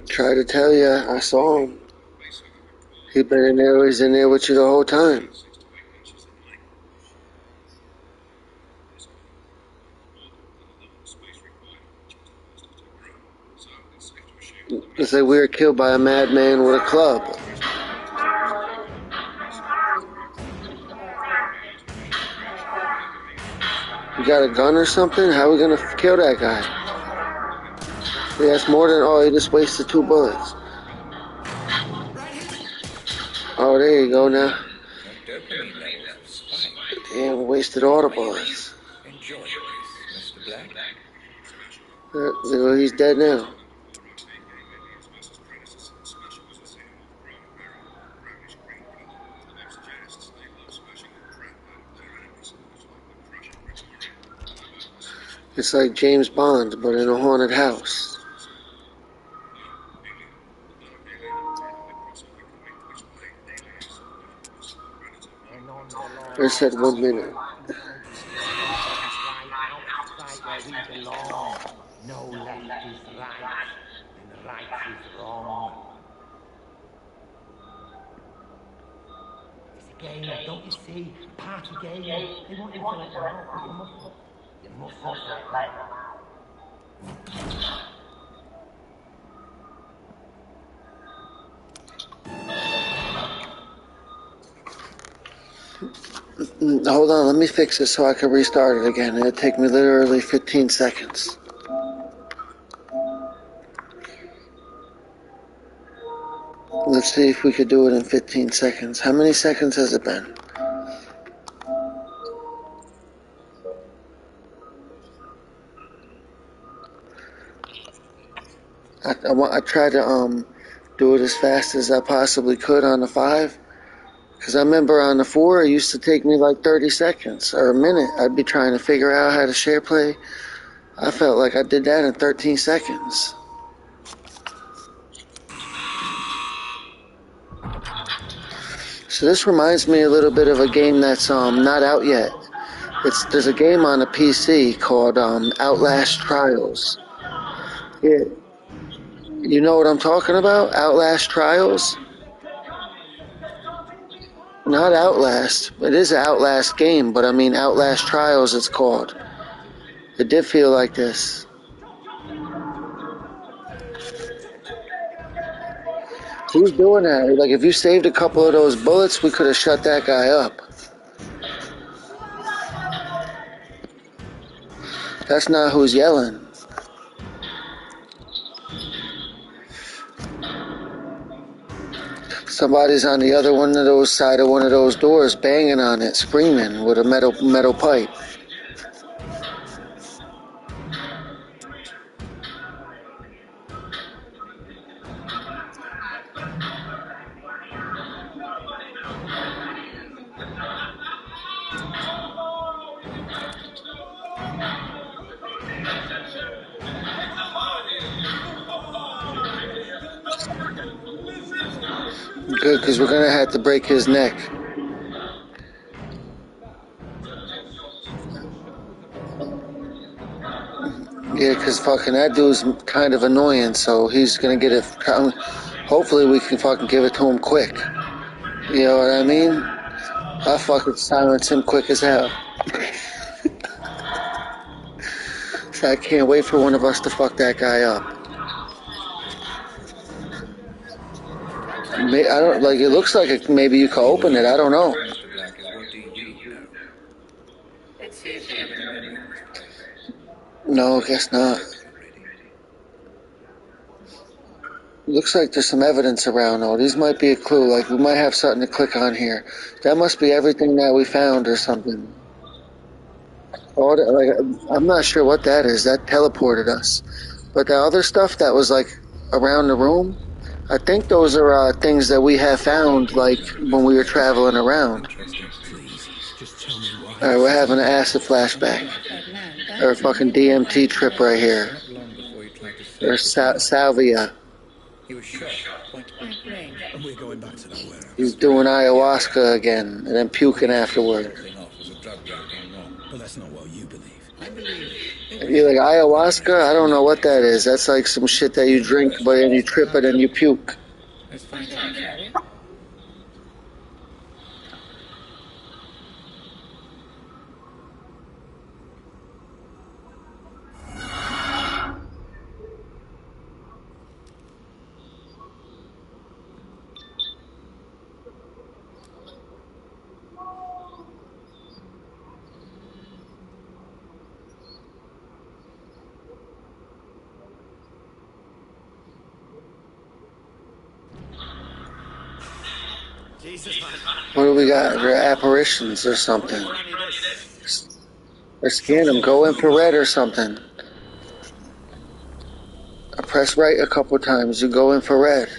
Try to tell you, I saw him. He's been in there. He's in there with you the whole time. It's like we were killed by a madman with a club. You got a gun or something? How are we gonna kill that guy? Yeah, that's more than all. He just wasted 2 bullets. Oh, there you go now. Damn, wasted all the bullets. Enjoy this, Mr. Black. Well, he's dead now. It's like James Bond, but in a haunted house. I said 1 minute. No left is right, and right is wrong. It's a game, don't you see? A party game. They want you to let them out, but you mustn't. You mustn't let them out. Hold on, let me fix it so I can restart it again. It'll take me literally 15 seconds. Let's see if we could do it in 15 seconds. How many seconds has it been? I tried to do it as fast as I possibly could on the 5. Because I remember on the 4, it used to take me like 30 seconds or a minute. I'd be trying to figure out how to share play. I felt like I did that in 13 seconds. So this reminds me a little bit of a game that's not out yet. There's a game on a PC called Outlast Trials. Yeah. You know what I'm talking about? Outlast Trials? Not Outlast. It is an Outlast game, but I mean Outlast Trials it's called. It did feel like this. Who's doing that? Like if you saved a couple of those bullets, we could have shut that guy up. That's not who's yelling. Somebody's on the other one of those side of one of those doors banging on it, screaming with a metal pipe. Good, because we're gonna have to break his neck. Yeah, because fucking that dude's kind of annoying, so he's gonna get it. Hopefully, we can fucking give it to him quick. You know what I mean? I'll fucking silence him quick as hell. So I can't wait for one of us to fuck that guy up. I don't like. It looks like maybe you can open it. I don't know. Mr. Black, is what do you know? Let's see if we have any memory of this place. No, I guess not. Looks like there's some evidence around though. These might be a clue. Like we might have something to click on here. That must be everything that we found or something. Oh, like I'm not sure what that is. That teleported us. But the other stuff that was like around the room, I think those are things that we have found like when we were traveling around. Alright, we're having an acid flashback. Or a fucking DMT trip right here. Or salvia. He was shot point blank range. And we're going back to that warehouse. He's doing ayahuasca again and then puking afterward. But that's not what you believe. I believe. You're like ayahuasca? I don't know what that is. That's like some shit that you drink, but then you trip it and you puke. Let's find out, shall we? What do we got? They're apparitions or something. Or scan them. Go infrared or something. I press right a couple times. You go infrared.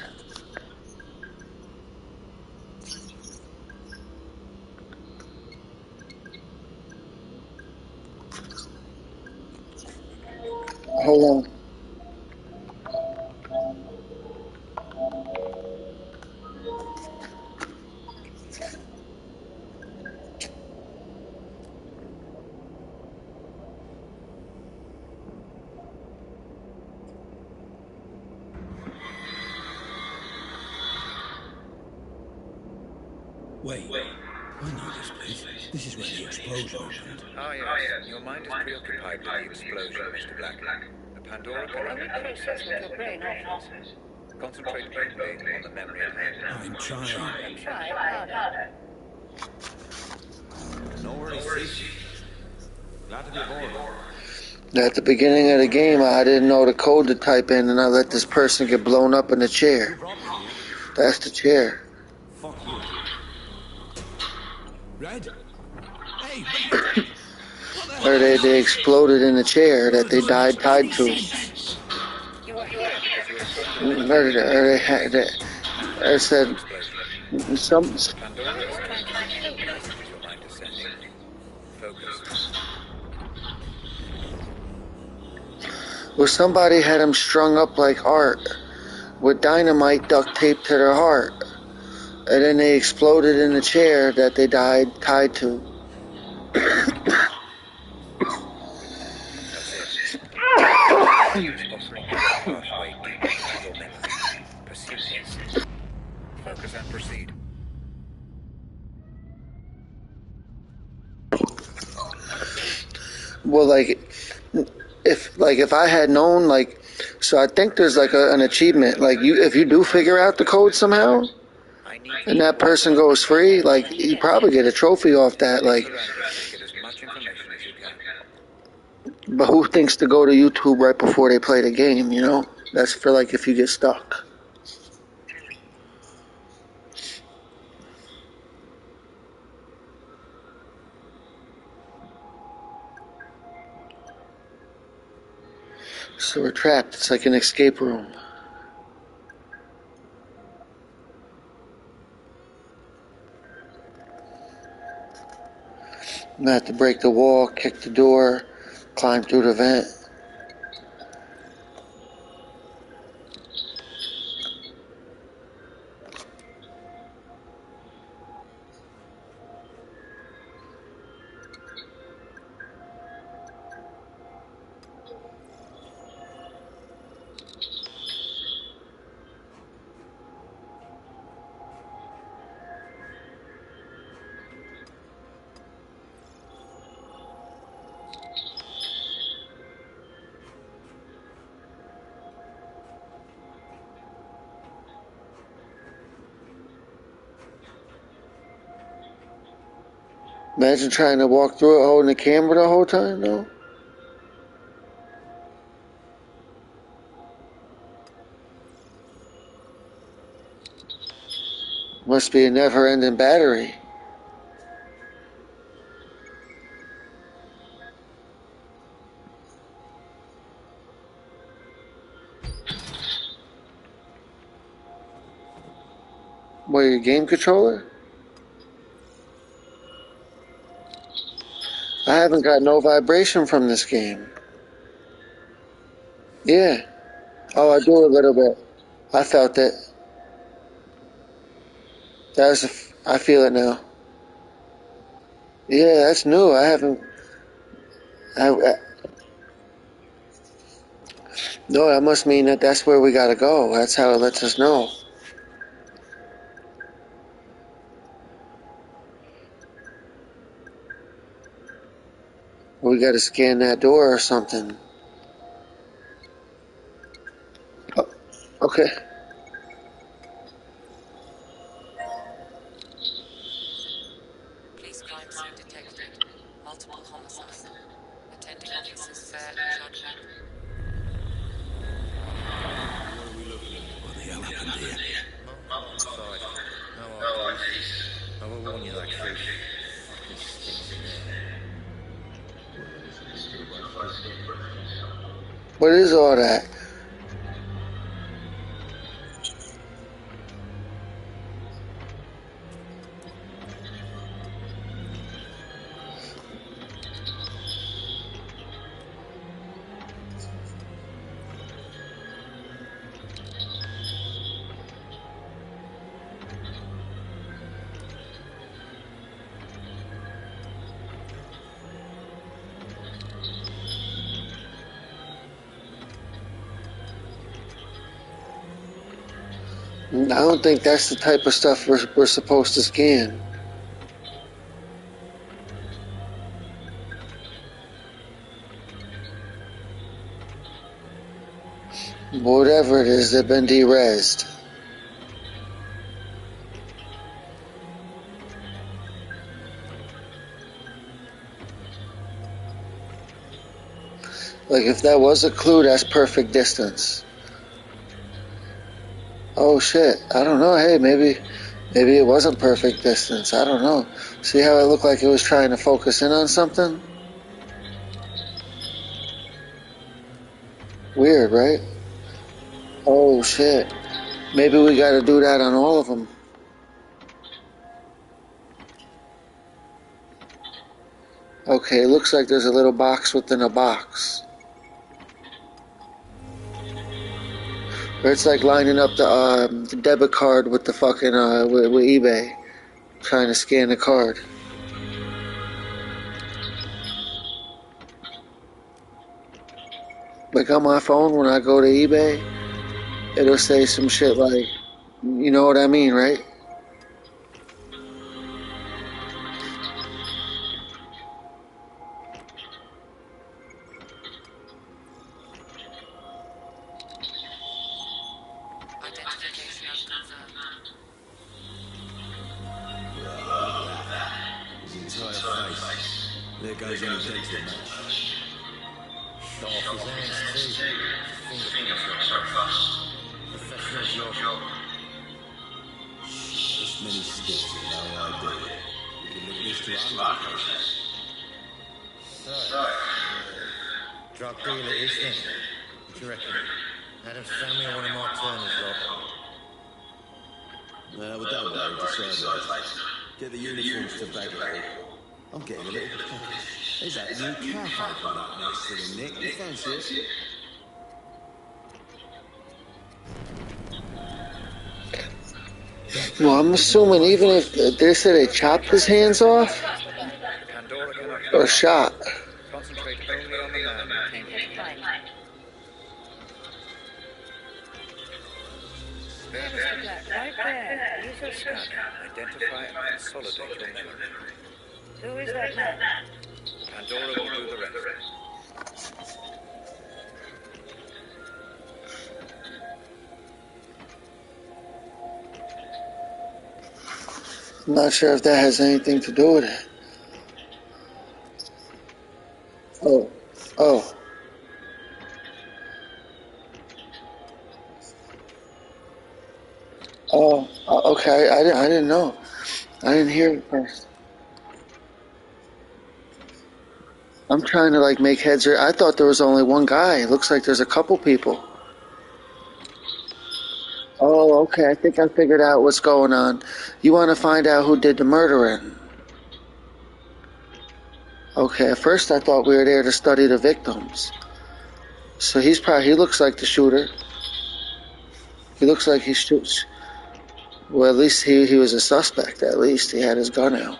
Hold on. Wait. I know this place. This is where the explosion happened. Ah, yes. Your mind is preoccupied with the explosion, Mr. Black. The Pandora can only process what your brain offers. Concentrate only on the memory at hand. I'm trying. And try harder. No worries, Steve. Glad to be aboard. At the beginning of the game, I didn't know the code to type in, and I let this person get blown up in the chair. That's the chair. Fuck you. Red? Hey, Red! Or they exploded in the chair that they died tied to. Or said some. Well, somebody had them strung up like art with dynamite duct taped to their heart. And then they exploded in the chair that they died tied to. Focus and proceed. Well, if I had known, so I think there's an achievement. If you do figure out the code somehow, and that person goes free, you probably get a trophy off that. But who thinks to go to YouTube right before they play the game? You know, that's for if you get stuck. So we're trapped. It's like an escape room. I'm gonna have to break the wall, kick the door, climb through the vent. Imagine trying to walk through it holding the camera the whole time, though. Must be a never-ending battery. What, your game controller? I haven't got no vibration from this game. Yeah. Oh, I do a little bit. I felt it. I feel it now. Yeah, that's new. I haven't. No, that must mean that that's where we gotta go. That's how it lets us know. We gotta scan that door or something. Oh, okay. Police crime scene detected. Multiple homicide. Attending officers Fair and Chadwick. What the hell happened here? Alongside. No IDs. I will warn you that truth. Fucking stinks in here. What is all that? I don't think that's the type of stuff we're supposed to scan. Whatever it is, they've been derezzed. Like, if that was a clue, that's perfect distance. Oh shit, I don't know. Hey, maybe it wasn't perfect distance. I don't know. See how it looked like it was trying to focus in on something? Weird, right? Oh shit. Maybe we gotta do that on all of them. Okay, looks like there's a little box within a box. Or it's like lining up the debit card with the fucking, with eBay. Trying to scan the card. Like on my phone, when I go to eBay, it'll say some shit like, you know what I mean, right? Identification unconfirmed. His entire face. There goes any dental match. Shot off his hands too. Fingerprints are fast. Professional job. This many sticks and no idea. We can look this to our case. So, drug dealer is then. What do you reckon? Adam's family or one of Mark Turner's lot? No, we don't know. Decide later. Get the uniforms to bag it all. I'm getting a little peckish. There's that new cafe opened up next to the Nick. You fancy it? Well, I'm assuming even if they said they chopped his hands off or shot. Concentrate only on the man who came here tonight. There, Mr. Black, right there. Use your scanner. Identify and consolidate your memory. Who is that man? Pandora will do the rest. I'm not sure if that has anything to do with it. Oh, okay. I didn't know. I didn't hear it first. I'm trying to like make heads. I thought there was only one guy. It looks like there's a couple people. Oh, okay. I think I figured out what's going on. You want to find out who did the murdering? Okay. At first, I thought we were there to study the victims. So he looks like the shooter. He looks like he shoots. Well, at least he was a suspect. At least he had his gun out.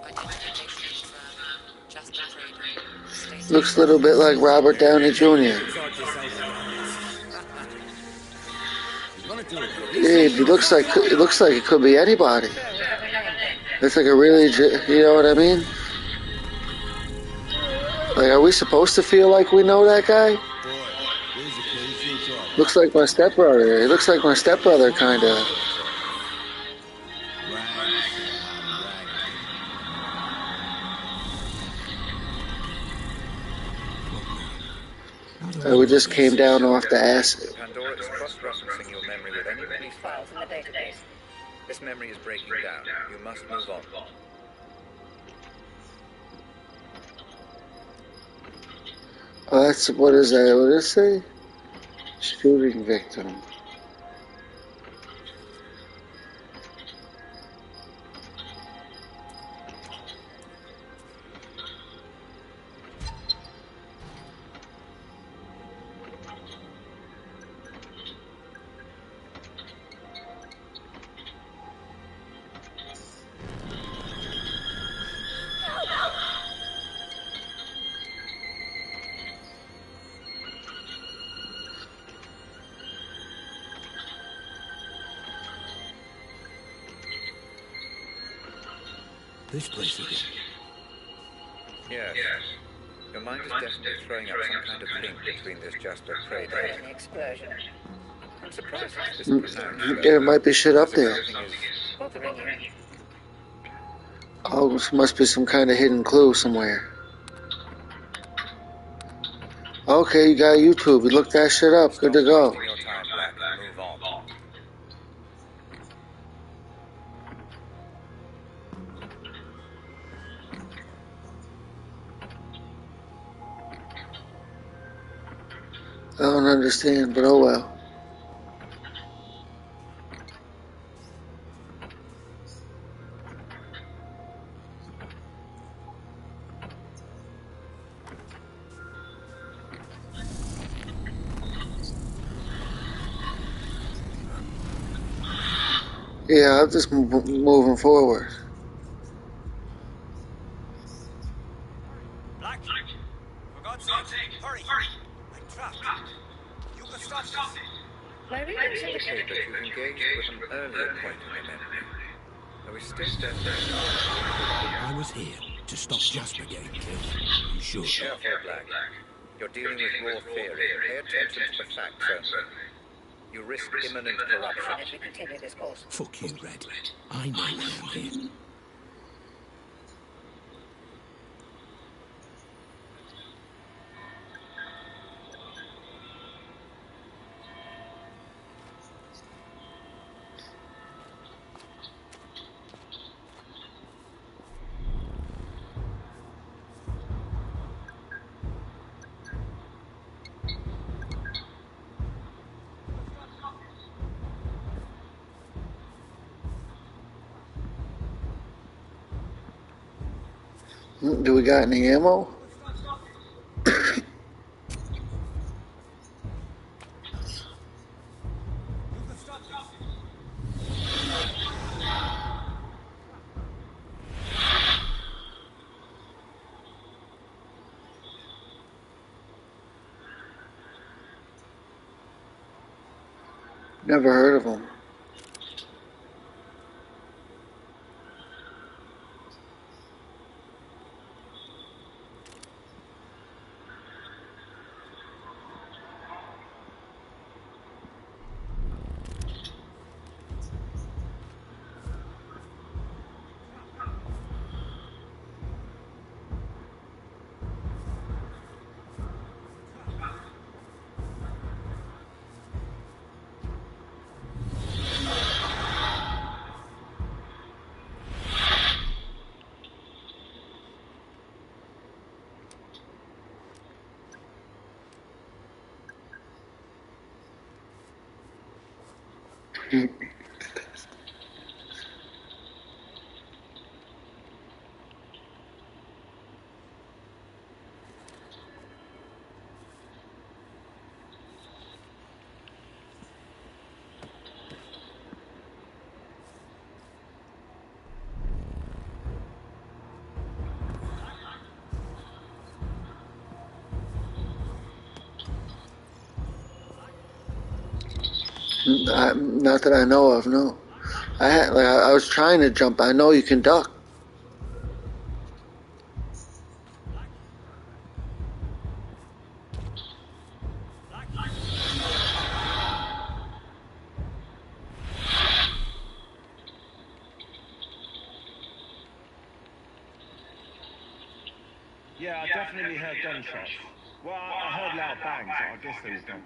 Identification confirmed. Jasper Crader. Status. Looks a little bit like Robert Downey Jr. Yeah, it looks like it could be anybody. It's like a really, you know what I mean? Like, are we supposed to feel like we know that guy? Looks like my stepbrother. He looks like my stepbrother, kind of. We just came down off the acid. Pandora is cross-referencing your memory with any police files in the database. This memory is breaking down. You must move on. Oh, that's, what is that? What does it say? Shooting victim. This place again. Yes. Your mind is definitely throwing up some kind of link between this Jasper Crader and the explosion. I'm surprised it's this pronounced. There might be shit up there. Bothering you. Oh, this must be some kind of hidden clue somewhere. Okay, you got YouTube. You look that shit up. Good to go. Your time back and move on. I don't understand, but oh well. Yeah, I'm just moving forward. Black, for God's sake, hurry! I'm trapped. You can stop this. My readings indicate that you've engaged with an earlier point in your memory. Are we still dead? I was here to stop Jasper getting killed. You sure? Careful, Black. You're dealing with raw theory. Pay attention to the facts only. You risk imminent corruption if you continue this course. Fuck you, Red. I know why I'm here. Do we got any ammo? Never heard of them. Not that I know of, no. I was trying to jump. I know you can duck. Yeah, I definitely heard gunshots. Well, I heard loud bangs, so I guess they was done.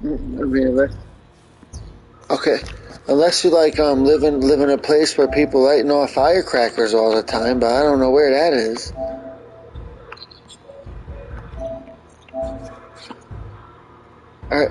I mean, okay. Unless you like live in a place where people lighting off firecrackers all the time, but I don't know where that is. All right.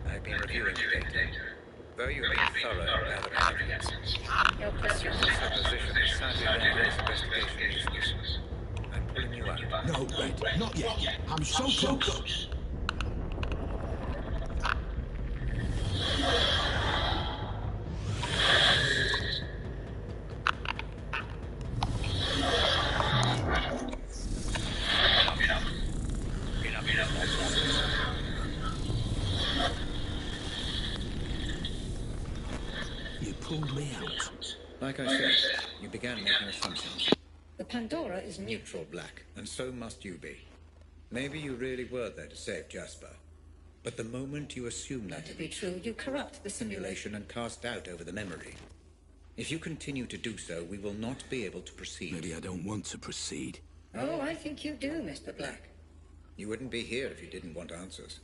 I've been reviewing the data. Though you've been thorough in gathering evidence, your supposition is sadly wrong and this investigation useless. I'm pulling you out. No, Red, not yet. I'm so close. pulled me out. Like I said, you began making assumptions. The Pandora is neutral, Black, and so must you be. Maybe you really were there to save Jasper. But the moment you assume that to be true, you corrupt the simulation and cast doubt over the memory. If you continue to do so, we will not be able to proceed. Maybe I don't want to proceed. Oh, I think you do, Mr. Black. You wouldn't be here if you didn't want answers.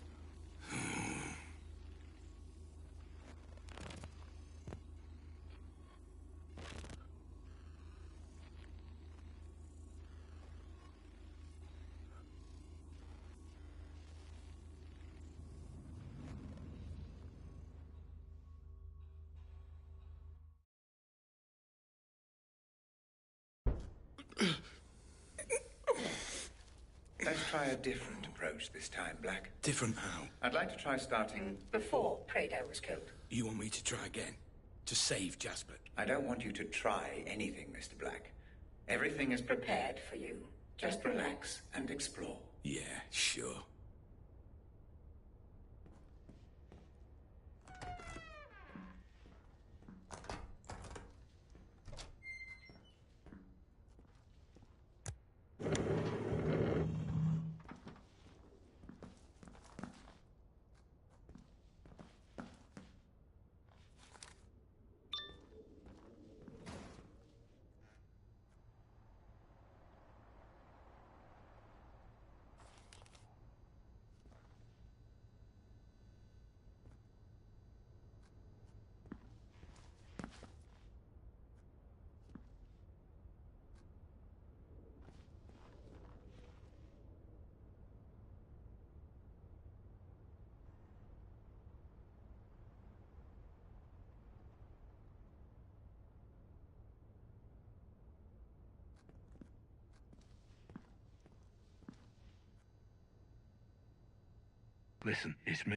Let's try a different approach this time, Black. Different how? I'd like to try starting before Prado was killed. You want me to try again? To save Jasper? I don't want you to try anything, Mr. Black. Everything is prepared for you. Just relax and explore. Yeah, sure. Listen, it's me.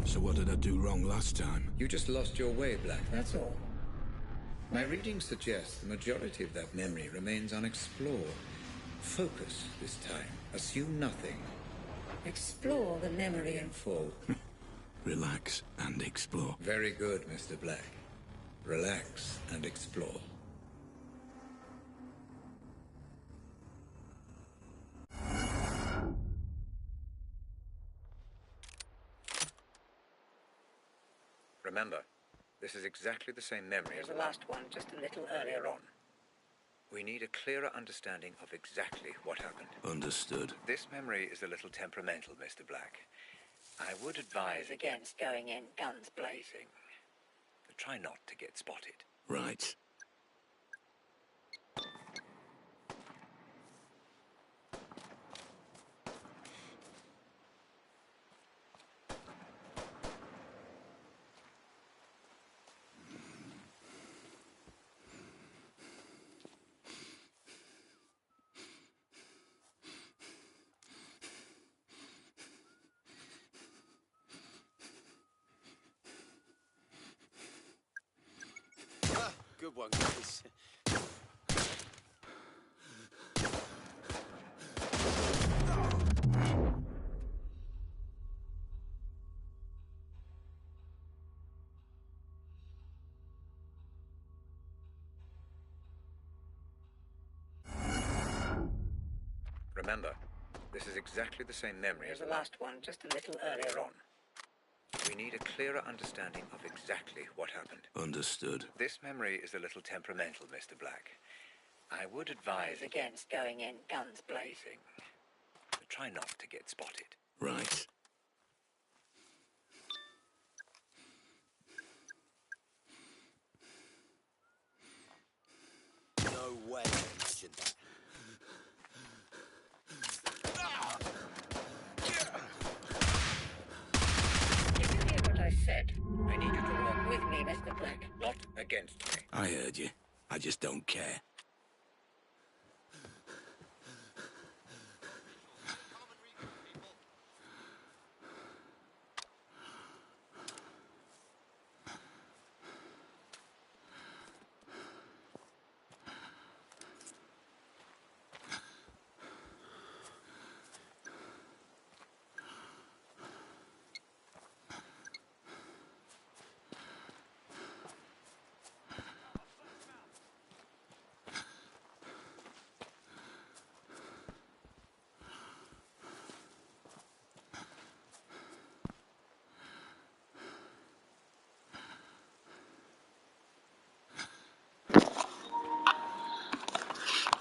So what did I do wrong last time? You just lost your way, Black, that's all. My reading suggests the majority of that memory remains unexplored. Focus this time. Assume nothing. Explore the memory in full. Relax and explore. Very good, Mr. Black. Relax and explore. Remember, this is exactly the same memory as the last one, just a little earlier on. We need a clearer understanding of exactly what happened. Understood. This memory is a little temperamental, Mr. Black. I would advise against going in guns blazing. Try not to get spotted. Right. Good one, guys. Remember, this is exactly the same memory as the last one, just a little earlier on. We need a clearer understanding of exactly what happened. Understood. This memory is a little temperamental, Mr. Black. I would advise against going in guns blazing. Try not to get spotted. Right. No way. mentioned that. Did you hear what I said? I need you to work with me, Mr. Black, not against me. I heard you. I just don't care.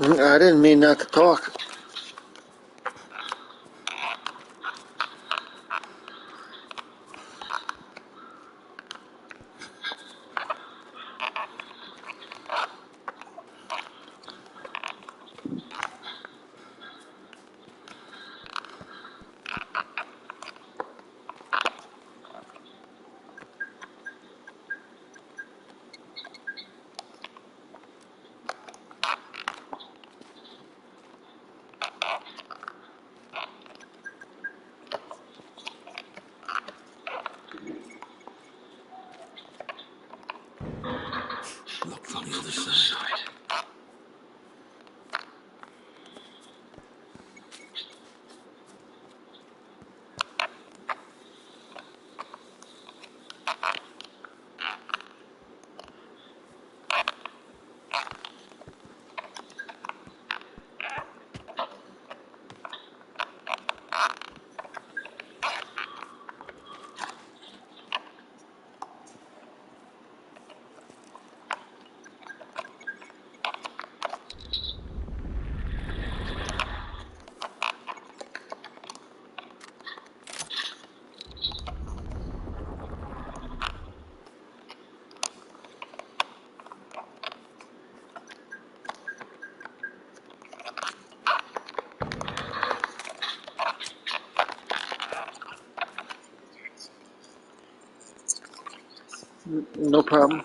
I didn't mean not to talk. Look from the other side. No problem.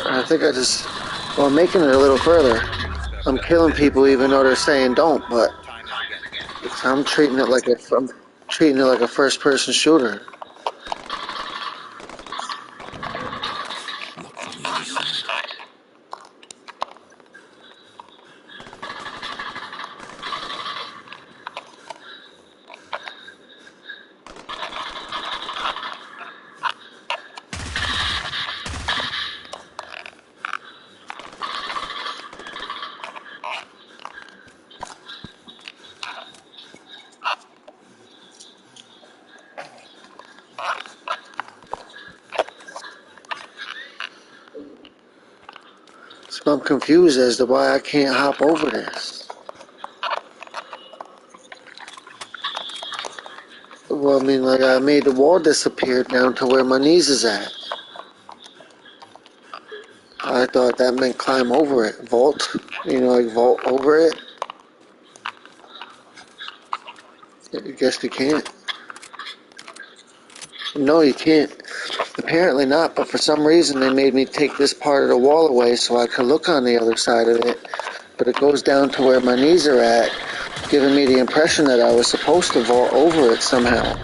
I think I just, well, I'm making it a little further. I'm killing people even though they're saying don't, but I'm treating it like a first-person shooter. Look from the other side. So I'm confused as to why I can't hop over this. Well, I mean, like I made the wall disappear down to where my knees is at. I thought that meant climb over it, vault. Like vault over it. I guess you can't. No, you can't. Apparently not, but for some reason they made me take this part of the wall away so I could look on the other side of it. But it goes down to where my knees are at, giving me the impression that I was supposed to vault over it somehow.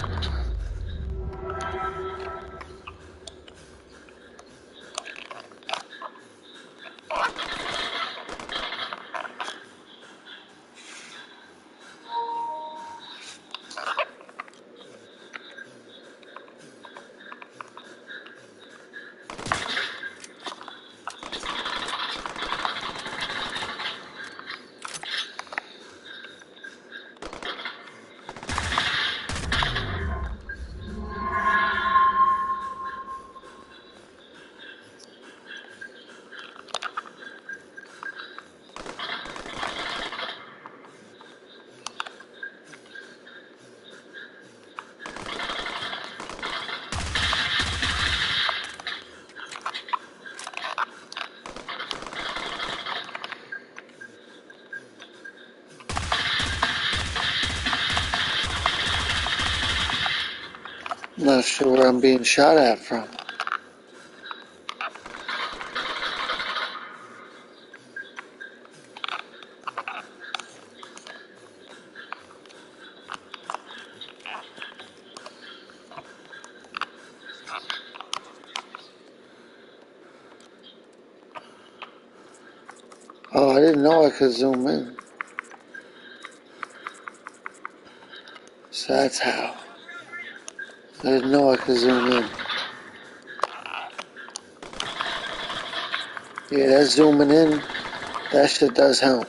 Not sure where I'm being shot at from. Oh, I didn't know I could zoom in. So that's how. I didn't know I could zoom in. Yeah, that's zooming in. That shit does help.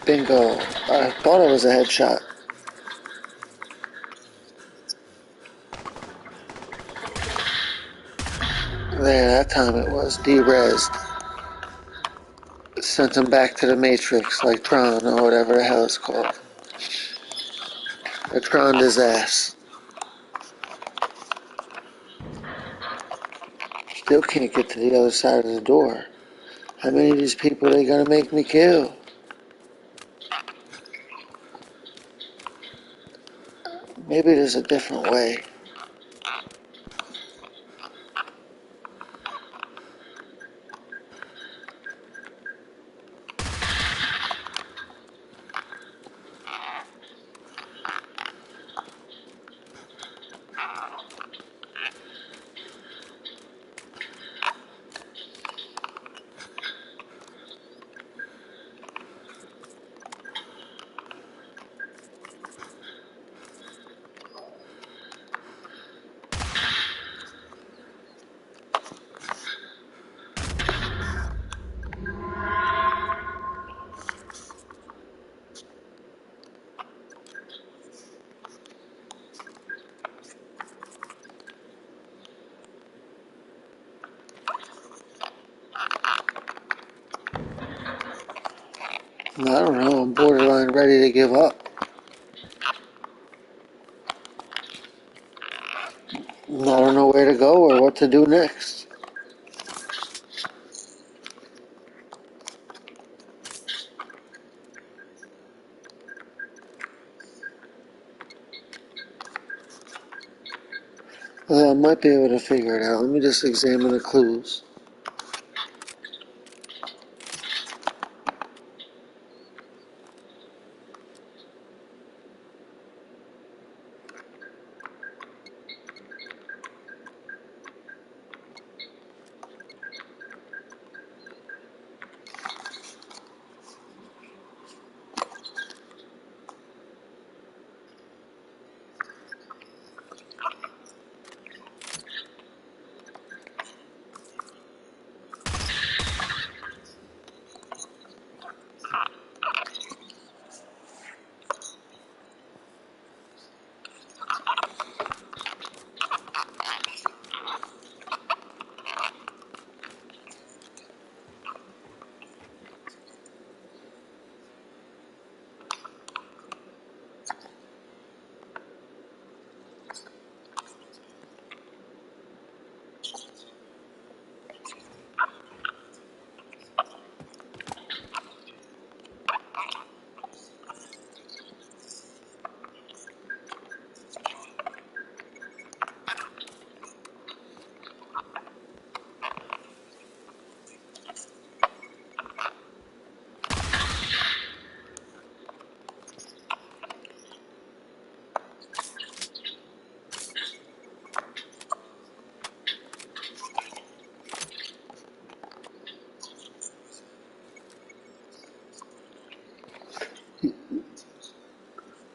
Bingo. I thought it was a headshot. There, that time it was. De-rezzed. Sent him back to the Matrix like Tron or whatever the hell it's called. I Troned his ass. Still can't get to the other side of the door. How many of these people are they gonna make me kill? Maybe there's a different way. I don't know, I'm borderline ready to give up. I don't know where to go or what to do next. Well, I might be able to figure it out. Let me just examine the clues.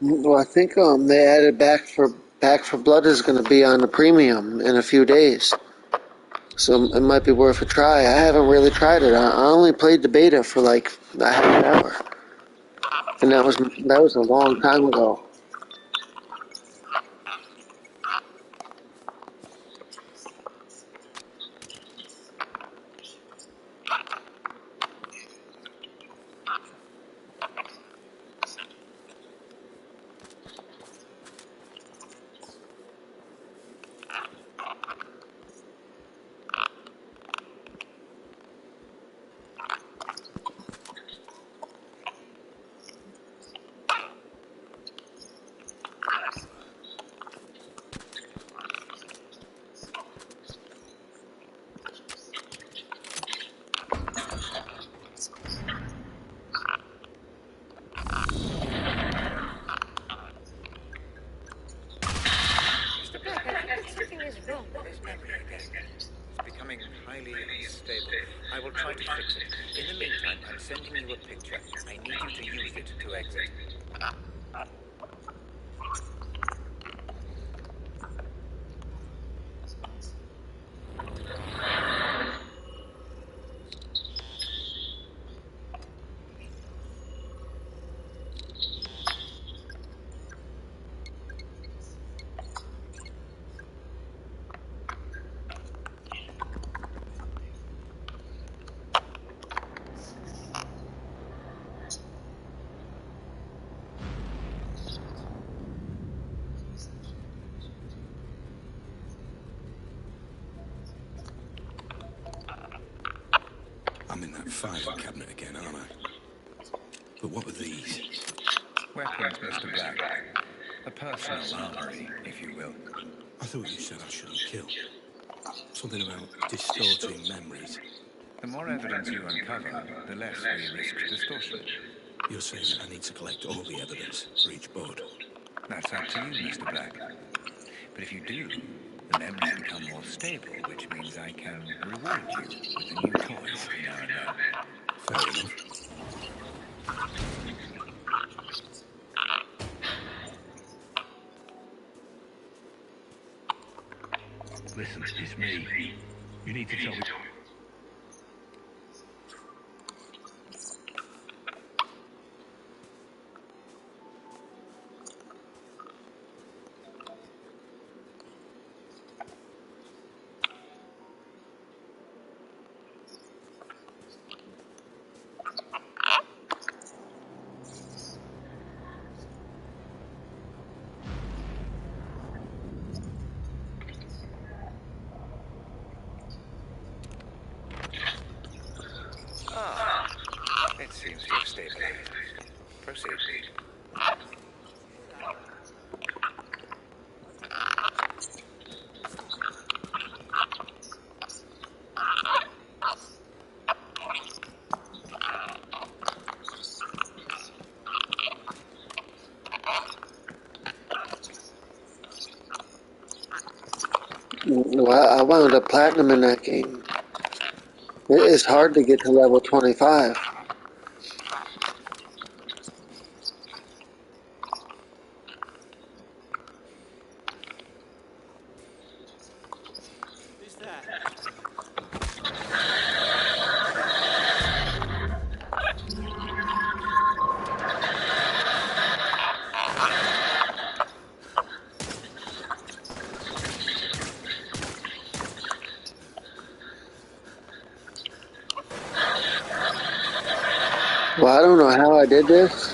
Well, I think they added Back for Blood is going to be on the premium in a few days, so it might be worth a try. I haven't really tried it. I only played the beta for like a half hour, and that was a long time ago. try to fix it. In the meantime, I'm sending you a picture. I need you to use it to exit. I'm in that filing cabinet again, aren't I? But what were these? Weapons, Mr. Black. A personal armory, if you will. I thought you said I shouldn't kill. Something about distorting memories. The more evidence you uncover, the less we risk distortion. You're saying that I need to collect all the evidence for each bud? That's up to you, Mr. Black. But if you do, the memories become more stable, which means I can reward you with a new toy every now and then. Fair enough. Listen, it's me. You need to tell me. It seems to have stabilized. Proceed. Well, I wound up platinum in that game. It's hard to get to level 25. Well, I don't know how I did this,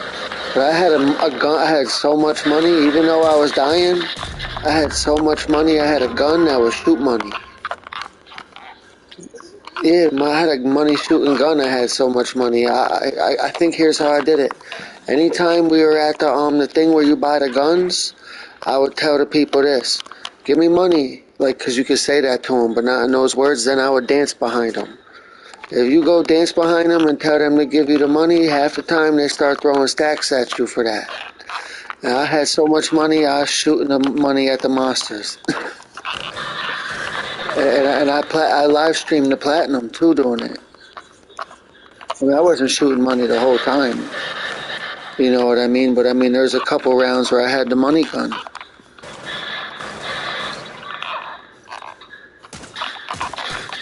but I had a gun. I had so much money, even though I was dying. I had so much money. I had a gun that would shoot money. Yeah, I had a money shooting gun. I had so much money. I think here's how I did it. Anytime we were at the thing where you buy the guns, I would tell the people this: "Give me money," like, 'cause you could say that to them, but not in those words. Then I would dance behind them. If you go dance behind them and tell them to give you the money, half the time they start throwing stacks at you for that. And I had so much money, I was shooting the money at the monsters. and I live streamed the platinum too doing it. I mean, I wasn't shooting money the whole time. You know what I mean? But I mean, there's a couple rounds where I had the money gun.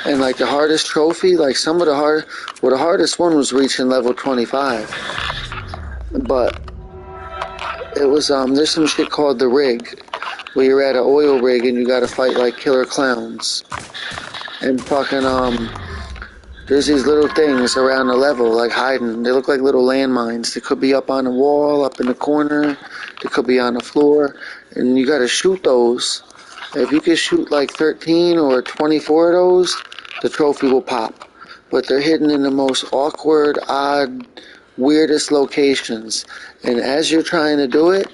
And like the hardest trophy, like some of the the hardest one was reaching level 25. But it was, there's some shit called the rig, where you're at an oil rig and you gotta fight like killer clowns. And fucking, there's these little things around the level, like hiding. They look like little landmines. They could be up on the wall, up in the corner. They could be on the floor. And you gotta shoot those. If you can shoot like 13 or 24 of those, the trophy will pop. But they're hidden in the most awkward, odd, weirdest locations. And as you're trying to do it,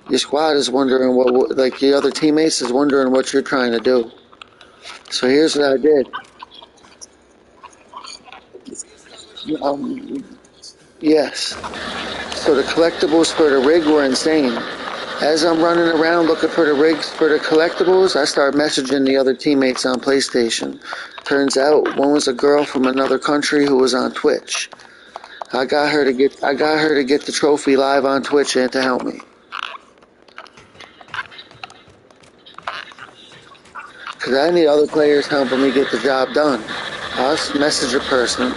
your squad is wondering like the other teammates is wondering what you're trying to do. So here's what I did. Yes. So the collectibles for the rig were insane. As I'm running around looking for the rigs for the collectibles, I start messaging the other teammates on PlayStation, Turns out one was a girl from another country who was on Twitch. I got her to get the trophy live on Twitch and to help me. Cause I need other players helping me get the job done. I'll just message a person.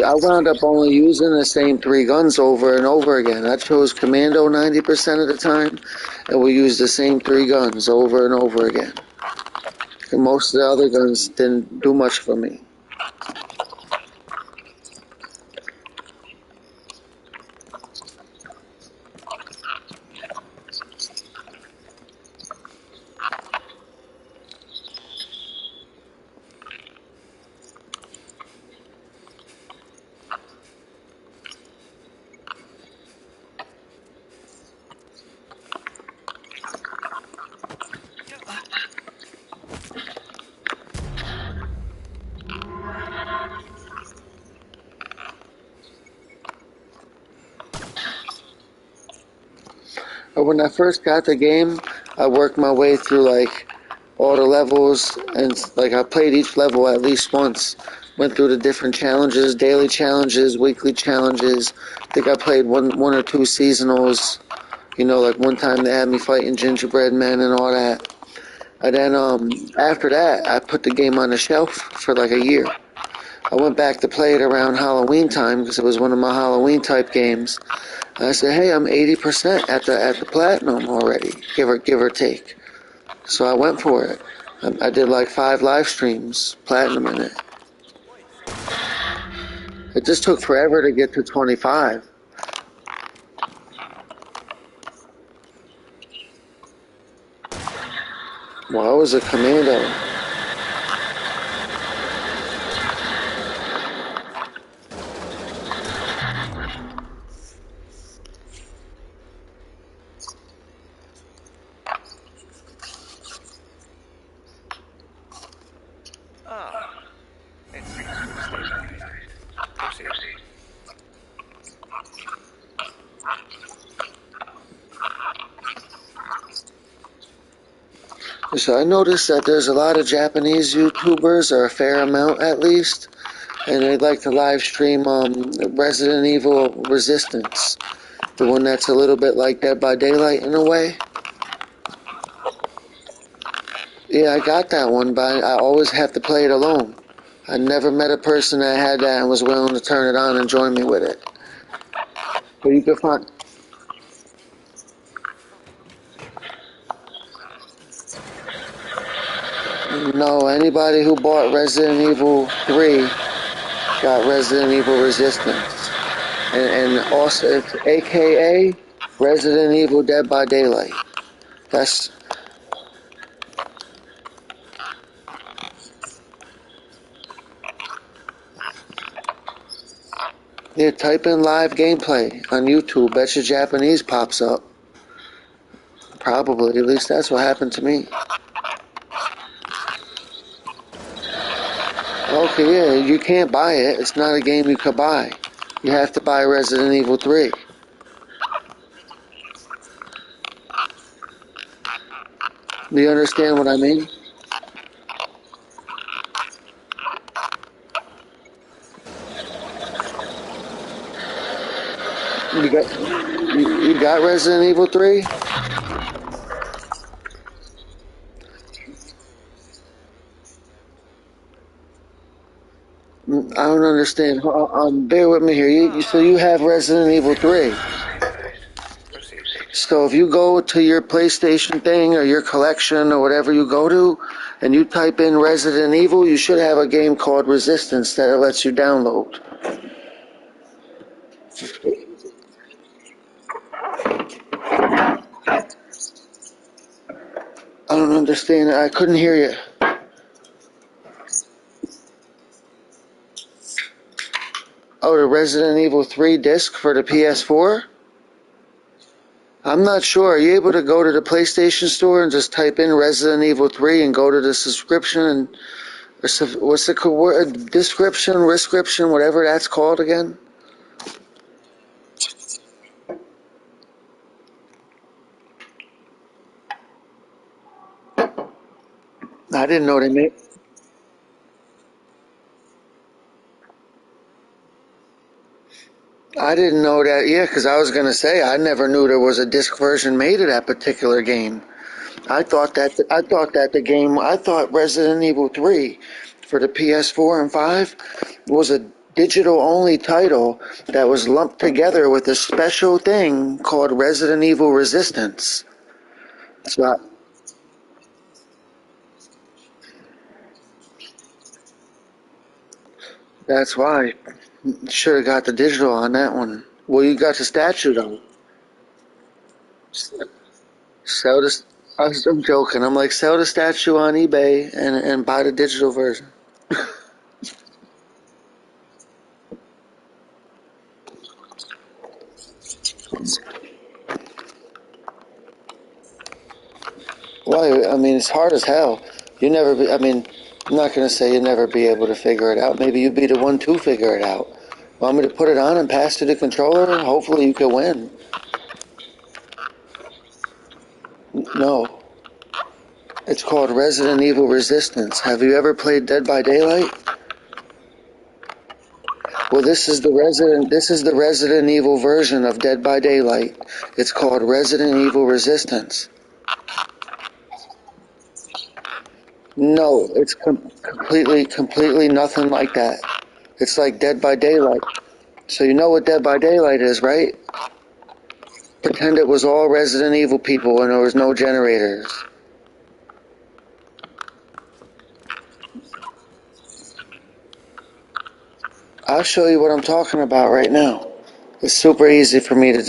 I wound up only using the same 3 guns over and over again. I chose Commando 90% of the time, and we used the same 3 guns over and over again. And most of the other guns didn't do much for me. But when I first got the game, I worked my way through like all the levels, and like I played each level at least once. Went through the different challenges, daily challenges, weekly challenges. I think I played one or 2 seasonals. You know, like one time they had me fighting gingerbread men and all that. And then after that, I put the game on the shelf for like a year. I went back to play it around Halloween time because it was one of my Halloween type games. I said, "Hey, I'm 80% at the platinum already, give or take." So I went for it. I did like 5 live streams, platinum in it. It just took forever to get to 25. Well, I was a commando. So I noticed that there's a lot of Japanese YouTubers, or a fair amount at least, and they like to live stream Resident Evil Resistance, the one that's a little bit like Dead by Daylight in a way. Yeah, I got that one, but I always have to play it alone. I never met a person that had that and was willing to turn it on and join me with it. But you can find... No, anybody who bought Resident Evil 3 got Resident Evil Resistance. And also, it's AKA Resident Evil Dead by Daylight. That's... Yeah, type in live gameplay on YouTube. Bet your Japanese pops up. Probably. At least that's what happened to me. Okay, yeah, you can't buy it. It's not a game you could buy. You have to buy Resident Evil 3. Do you understand what I mean? You got Resident Evil 3? I don't understand. Bear with me here. So you have Resident Evil 3. So if you go to your PlayStation thing or your collection or whatever you go to, and you type in Resident Evil, you should have a game called Resistance that it lets you download. I don't understand. I couldn't hear you. Oh, the Resident Evil 3 disc for the PS4? I'm not sure. Are you able to go to the PlayStation Store and just type in Resident Evil 3 and go to the subscription and what's the word? Description, rescription, whatever that's called again? I didn't know they made. I didn't know that. Yeah, because I was gonna say I never knew there was a disc version made of that particular game. I thought Resident Evil 3 for the PS4 and 5 was a digital only title that was lumped together with a special thing called Resident Evil Resistance. So that's why should have got the digital on that one. Well, you got the statue though. Sell this. I'm joking. I'm like sell the statue on eBay and buy the digital version. Why? I mean, it's hard as hell. You never be, I mean, I'm not going to say you'll never be able to figure it out. Maybe you'd be the one to figure it out. Want me to put it on and pass to the controller? Hopefully you can win. No. It's called Resident Evil Resistance. Have you ever played Dead by Daylight? Well, this is the Resident Evil version of Dead by Daylight. It's called Resident Evil Resistance. No, it's completely nothing like that. It's like Dead by Daylight. So you know what Dead by Daylight is, right? Pretend it was all Resident Evil people and there was no generators. I'll show you what I'm talking about right now. It's super easy for me to